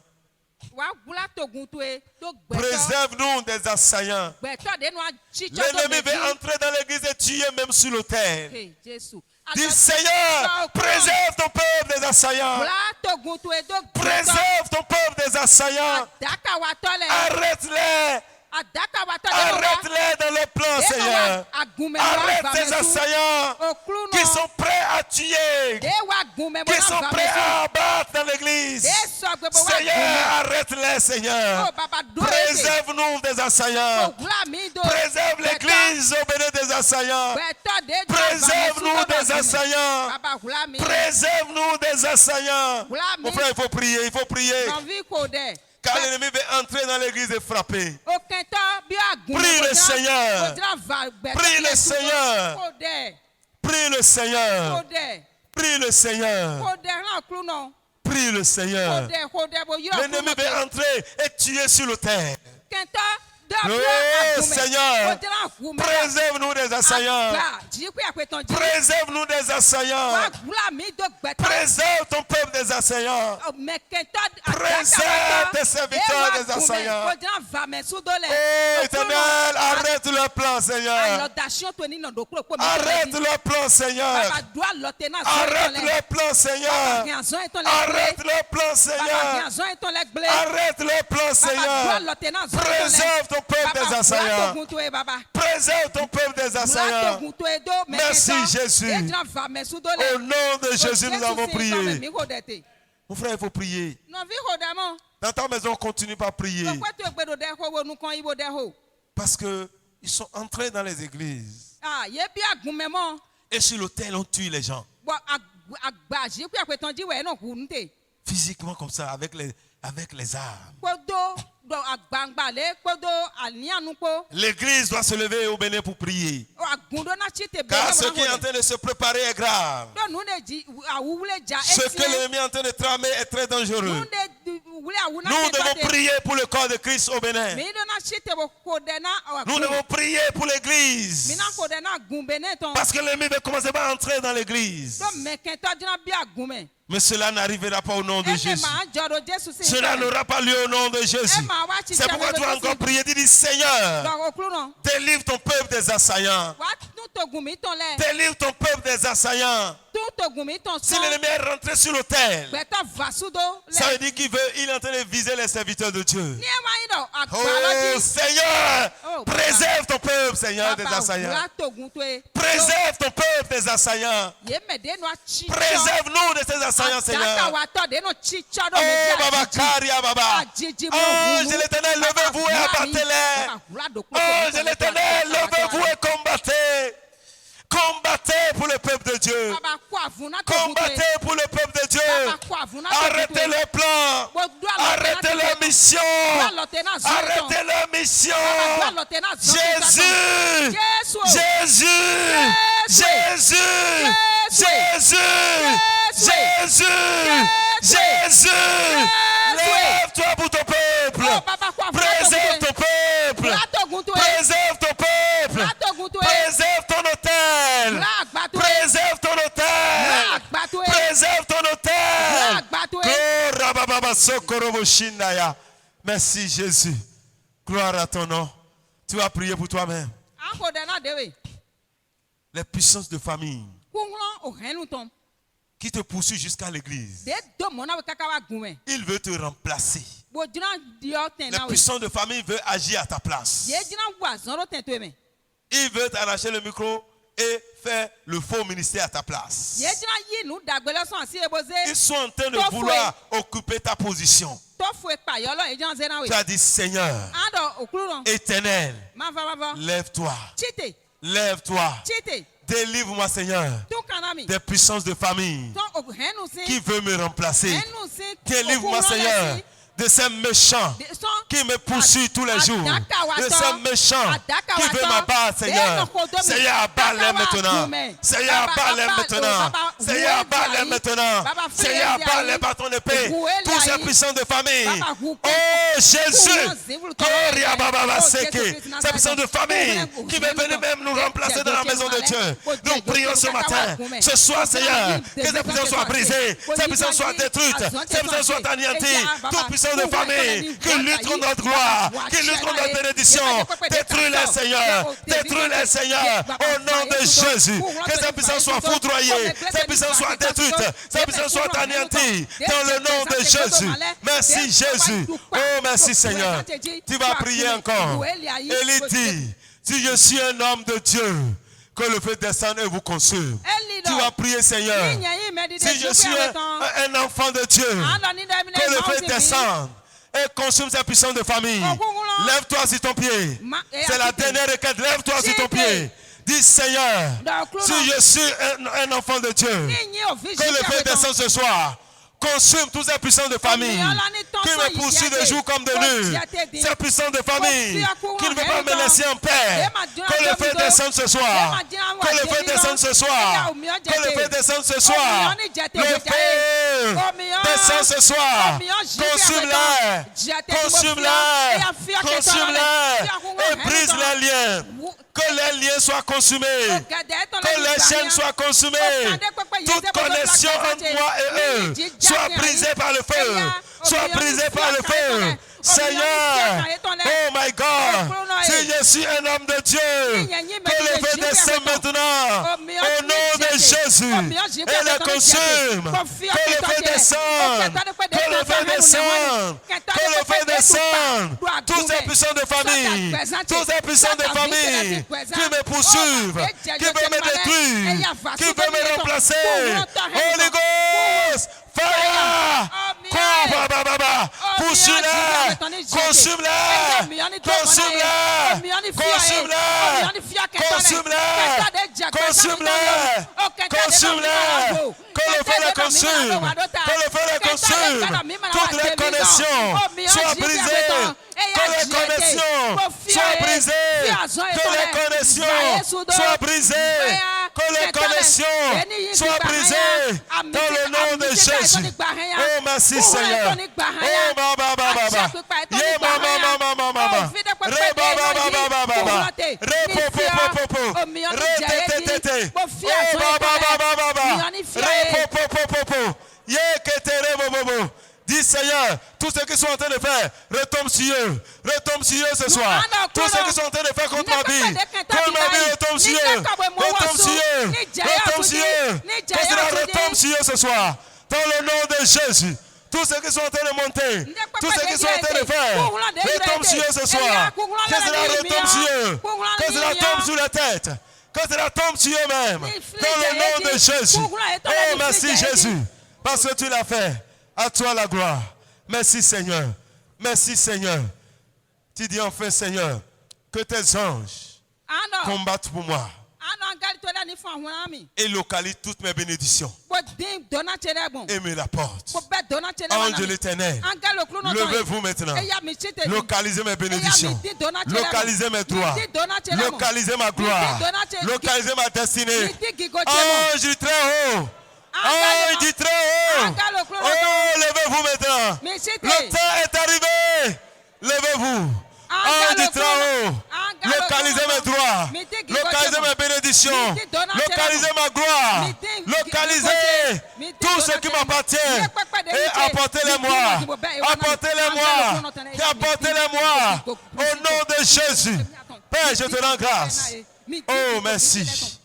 Préserve-nous des assaillants. L'ennemi veut entrer dans l'église et tuer même sur l'autel. Dis Seigneur, préserve ton peuple des assaillants. Préserve ton peuple des assaillants. Arrête-les. Arrête-les dans le plan, Seigneur. Arrête ces assaillants qui sont prêts à tuer, qui sont prêts à abattre dans l'église. Seigneur, arrête-les, Seigneur. Préserve-nous des assaillants. Préserve l'église au béni des assaillants. Préserve-nous des assaillants. Préserve-nous des assaillants. Mon frère, il faut prier, il faut prier. Car l'ennemi veut entrer dans l'église et frapper. Prie le Seigneur. Prie le Seigneur. Prie le Seigneur. Prie le Seigneur. Prie le Seigneur. L'ennemi veut entrer et tuer sur le terre. Oh Seigneur, préserve-nous des assaillants. Préserve-nous des assaillants. Préserve ton peuple des assaillants. Préserve tes serviteurs des assaillants. Oh Éternel, arrête leur plan, Seigneur. Arrête leur plan, Seigneur. Arrête leur plan, Seigneur. Arrête leur plan, Seigneur. Arrête leur plan, Seigneur. Préserve ton peuple des assaillants. Préserve ton peuple des assaillants. Merci Jésus. Au nom de Jésus, nous avons prié. Mon frère, il faut prier. Dans ta maison, continue pas à prier. Parce qu'ils sont entrés dans les églises. Et sur l'autel, on tue les gens. Physiquement comme ça, avec les armes. L'église doit se lever au bénin pour prier. Car ce qui est en train de se préparer est grave. Ce que l'ennemi est en train de tramer est très dangereux. Nous devons prier pour le corps de Christ au Bénin. Nous devons prier pour l'église. Parce que l'ennemi va commencer à entrer dans l'église. Mais cela n'arrivera pas au nom de Jésus. Cela n'aura pas lieu au nom de Jésus. C'est pourquoi tu vas encore prier. Dis Seigneur, délivre ton peuple des assaillants. Délivre ton peuple des assaillants. Si l'ennemi est rentré sur l'autel, ça veut dire qu'il est en train de viser les serviteurs de Dieu. Oh Seigneur, préserve ton peuple, Seigneur, des assaillants. Préserve ton peuple des assaillants. Préserve-nous de ces assaillants, Seigneur. Oh Baba Karia Baba. Ange de l'Éternel, levez-vous et abattez-les. Ange de l'Éternel, levez-vous et combattez. Combattez pour le peuple de Dieu. Combattez pour le peuple de Dieu. Arrêtez leur plan. Arrêtez leur mission. Arrêtez leur mission. Jésus. Jésus. Jésus. Jésus. Jésus. Jésus. Lève-toi pour ton peuple. Préserve ton peuple. Préserve ton peuple. Préserve ton hôtel. Préserve ton hôtel. Préserve ton hôtel. Merci Jésus. Gloire à ton nom. Tu vas prier pour toi-même. Les puissances de famille qui te poursuivent jusqu'à l'église. Il veut te remplacer. Les puissances de famille veulent agir à ta place. Il veut t'arracher le micro et faire le faux ministère à ta place. Ils sont en train de vouloir occuper ta position. Tu as dit, Seigneur, Éternel, lève-toi. Lève-toi. Délivre-moi, Seigneur, des puissances de famille qui veulent me remplacer. Délivre-moi, Seigneur, de ces méchants qui me poursuivent tous les jours. De ces méchants qui veulent m'abattre, Seigneur. Seigneur, abat-les maintenant. Seigneur, abat-les maintenant. Seigneur, abat-les maintenant. Seigneur, abat-les par ton épée. Tous ces puissants de famille. Oh Jésus. Ces puissants de famille qui veulent venir même nous remplacer dans la maison de Dieu. Nous prions ce matin. Ce soir, Seigneur, que ces puissants soient brisés. Ces puissants soient détruites. Ces puissants soient anéantis. Toute puissance de famille qui luttent contre notre gloire, qui luttent contre notre bénédiction, détruis-les, Seigneur, détruis-les, Seigneur, au nom de Jésus. Que ces puissances soient foudroyées, ces puissances soient détruites, ces puissances soient anéanties, dans le nom de Jésus. Merci Jésus. Oh, merci Seigneur. Tu vas prier encore. Élie dit, si je suis un homme de Dieu, que le feu descende et vous consume. Tu vas prier, Seigneur. Si je suis un enfant de Dieu, que le feu descende et consume ces puissances de famille. Lève-toi sur ton pied. C'est la dernière requête. Lève-toi sur ton pied. Dis, Seigneur, si je suis un enfant de Dieu, que le feu descende ce soir. Consume tous ces puissants de famille qui me poursuivent de jour comme de nuit. Ces puissants de famille qui ne veulent pas me laisser en paix. Que le feu descende ce soir. Que le feu descende ce soir. Que le feu descende ce soir. Le feu descend ce soir. Consume-les. Consume-les. Consume-les. Et brise les liens. Que les liens soient consumés. Que les chaînes soient consumées. Toute connexion entre moi et eux soit brisée par le feu. Soit brisée par le feu. Seigneur, oh my God, si je suis un homme de Dieu, que le feu descende maintenant, au nom de Jésus, et le consume, que le feu descende, que le feu descende, que le feu descende, tous ces puissants de famille, tous ces puissants de famille, qui me poursuivent, qui veulent me détruire, qui veulent me remplacer, Holy Ghost, fire, poursuis-les, consume-les, consume-les, consume-les, consume-les, consume-les, consume-les, que le feu les consume, que le feu les consume, toutes les connexions soient brisées, que les connexions soient brisées, que les connexions soient brisées, que les connexions soient brisées, dans le nom de Jésus. Oh merci Seigneur. Oh baba baba baba. Ye mama mama mama. Re baba baba baba. Re popo popo. Re te te te te. Oh baba baba baba. Re popo popo. Ye ketere bobo. Dis Seigneur, tous ceux qui sont en train de faire, retombe sur eux ce soir. Tous ceux qui sont en train de faire contre ma vie, retombe sur eux, retombe sur eux, retombe sur eux. Que cela retombe sur eux ce soir. Dans le nom de Jésus. Tous ceux qui sont en train de monter, tous ceux qui sont en train de faire, retombe sur eux ce soir. Que cela retombe sur eux. Que cela tombe sur la tête. Que cela tombe sur eux-mêmes. Dans le nom de Jésus. Oh merci Jésus. Parce que tu l'as fait. À toi la gloire. Merci Seigneur. Merci Seigneur. Tu dis enfin Seigneur, que tes anges combattent pour moi. Et localise toutes mes bénédictions. Et me rapporte. Ange de l'Éternel, levez-vous maintenant. Localisez mes bénédictions. Localisez mes droits. Localisez ma gloire. Localisez ma destinée. Ange du Très-Haut. Ange du Très-Haut. Oh, levez-vous maintenant. Le temps est arrivé. Levez-vous. Ange du Très-Haut. Localisez mes droits. Localisez mes bénédictions. Localisez ma gloire. Localisez tout ce qui m'appartient. Et apportez-les-moi. Apportez-les-moi. Et apportez-les-moi. Au nom de Jésus. Père, je te rends grâce. Oh, merci.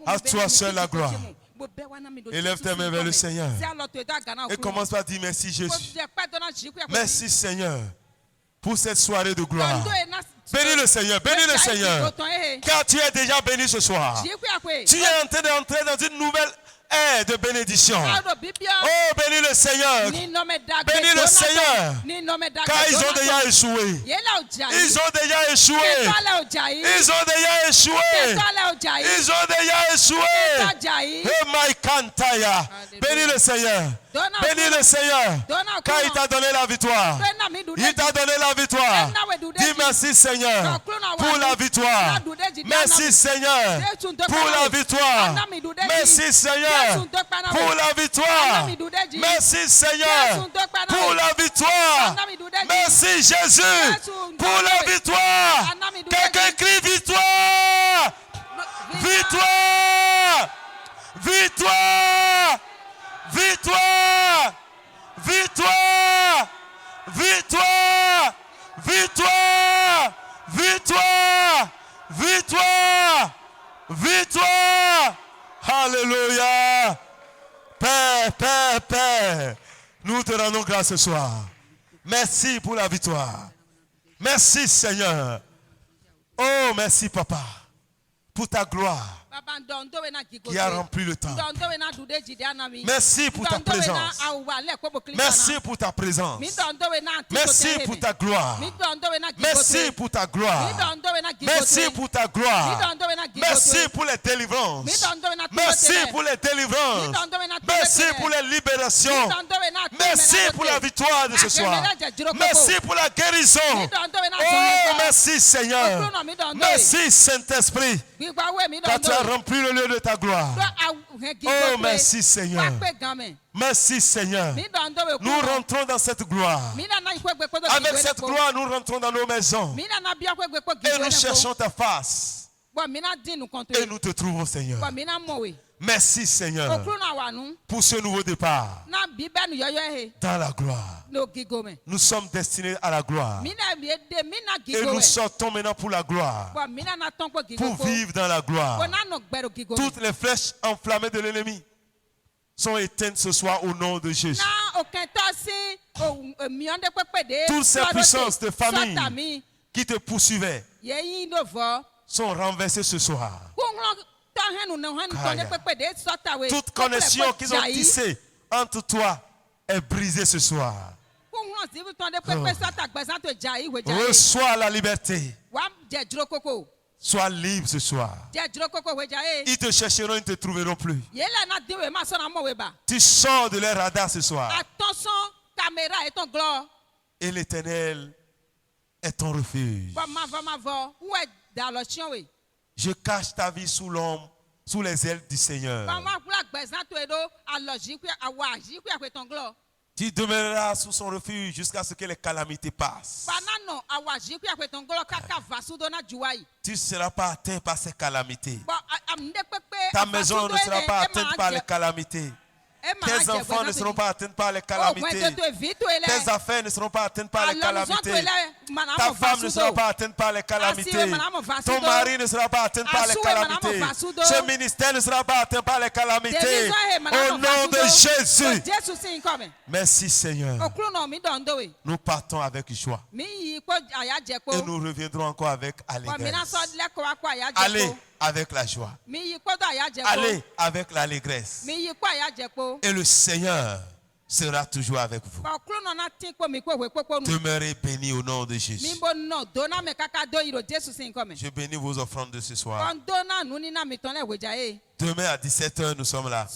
À toi seul la gloire. Élève tes mains vers le Seigneur. Et commence par dire merci Jésus. Merci Seigneur pour cette soirée de gloire. Bénis le Seigneur, bénis le Seigneur. Car tu es déjà béni ce soir. Tu es en train d'entrer dans une nouvelle ère de bénédiction. Oh, bénis le Seigneur. Bénis le Seigneur. Car ils ont déjà échoué. Ils ont déjà échoué. Ils ont déjà échoué. Ils ont déjà échoué. Oh my Kantaya. Bénis le Seigneur. Bénis le Seigneur. Car il t'a donné la victoire. Il t'a donné la victoire. Dis merci Seigneur pour la victoire. Merci Seigneur pour la victoire. Merci Seigneur pour la victoire. Merci Seigneur pour la victoire. Merci Jésus pour la victoire. Quelqu'un crie victoire. Victoire. Victoire. Victoire. Victoire. Victoire. Victoire. Victoire. Victoire. Victoire. Alléluia. Père, Père, Père, nous te rendons grâce ce soir. Merci pour la victoire. Merci Seigneur. Oh, merci Papa pour ta gloire qui a rempli le temps. Merci pour ta présence. Merci pour ta présence. Merci pour ta gloire. Merci pour ta gloire. Merci pour ta gloire. Merci pour les délivrances. Merci pour les délivrances. Merci pour les libérations. Merci pour la victoire de ce soir. Merci pour la guérison. Oh, merci Seigneur. Merci Saint-Esprit. Car tu as rempli le lieu de ta gloire. Oh, merci Seigneur. Merci Seigneur. Nous rentrons dans cette gloire. Avec cette gloire, nous rentrons dans nos maisons. Et nous cherchons ta face. Et nous te trouvons, Seigneur. Merci Seigneur pour ce nouveau départ dans la gloire. Nous sommes destinés à la gloire. Et nous sortons maintenant pour la gloire. Pour vivre dans la gloire. Toutes les flèches enflammées de l'ennemi sont éteintes ce soir au nom de Jésus. Toutes ces puissances de famille qui te poursuivaient sont renversées ce soir. Toute connexion qu'ils ont tissée entre toi est brisée ce soir. Reçois la liberté. Sois libre ce soir. Ils te chercheront, ils ne te trouveront plus. Tu sors de leur radar ce soir. Et l'Éternel est ton refuge. Je cache ta vie sous l'ombre, sous les ailes du Seigneur. Tu demeureras sous son refuge jusqu'à ce que les calamités passent. Tu ne seras pas atteint par ces calamités. Ta maison ne sera pas atteinte par les calamités. Tes enfants ne seront pas atteints par les calamités. Tes affaires ne seront pas atteintes par les calamités. Ta femme ne sera pas atteinte par les calamités. Ton mari ne sera pas atteint par les calamités. Ce ministère ne sera pas atteint par les calamités. Au nom de Jésus. Merci Seigneur. Nous partons avec joie. Et nous reviendrons encore avec allégresse. Allez avec la joie. Allez avec l'allégresse. Et le Seigneur sera toujours avec vous. Demeurez bénis au nom de Jésus. Je bénis vos offrandes de ce soir. Demain à 17h, nous sommes là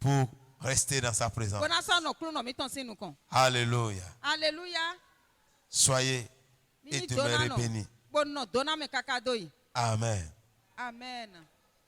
pour rester dans sa présence. Alléluia. Soyez et demeurez bénis. Amen. Amen.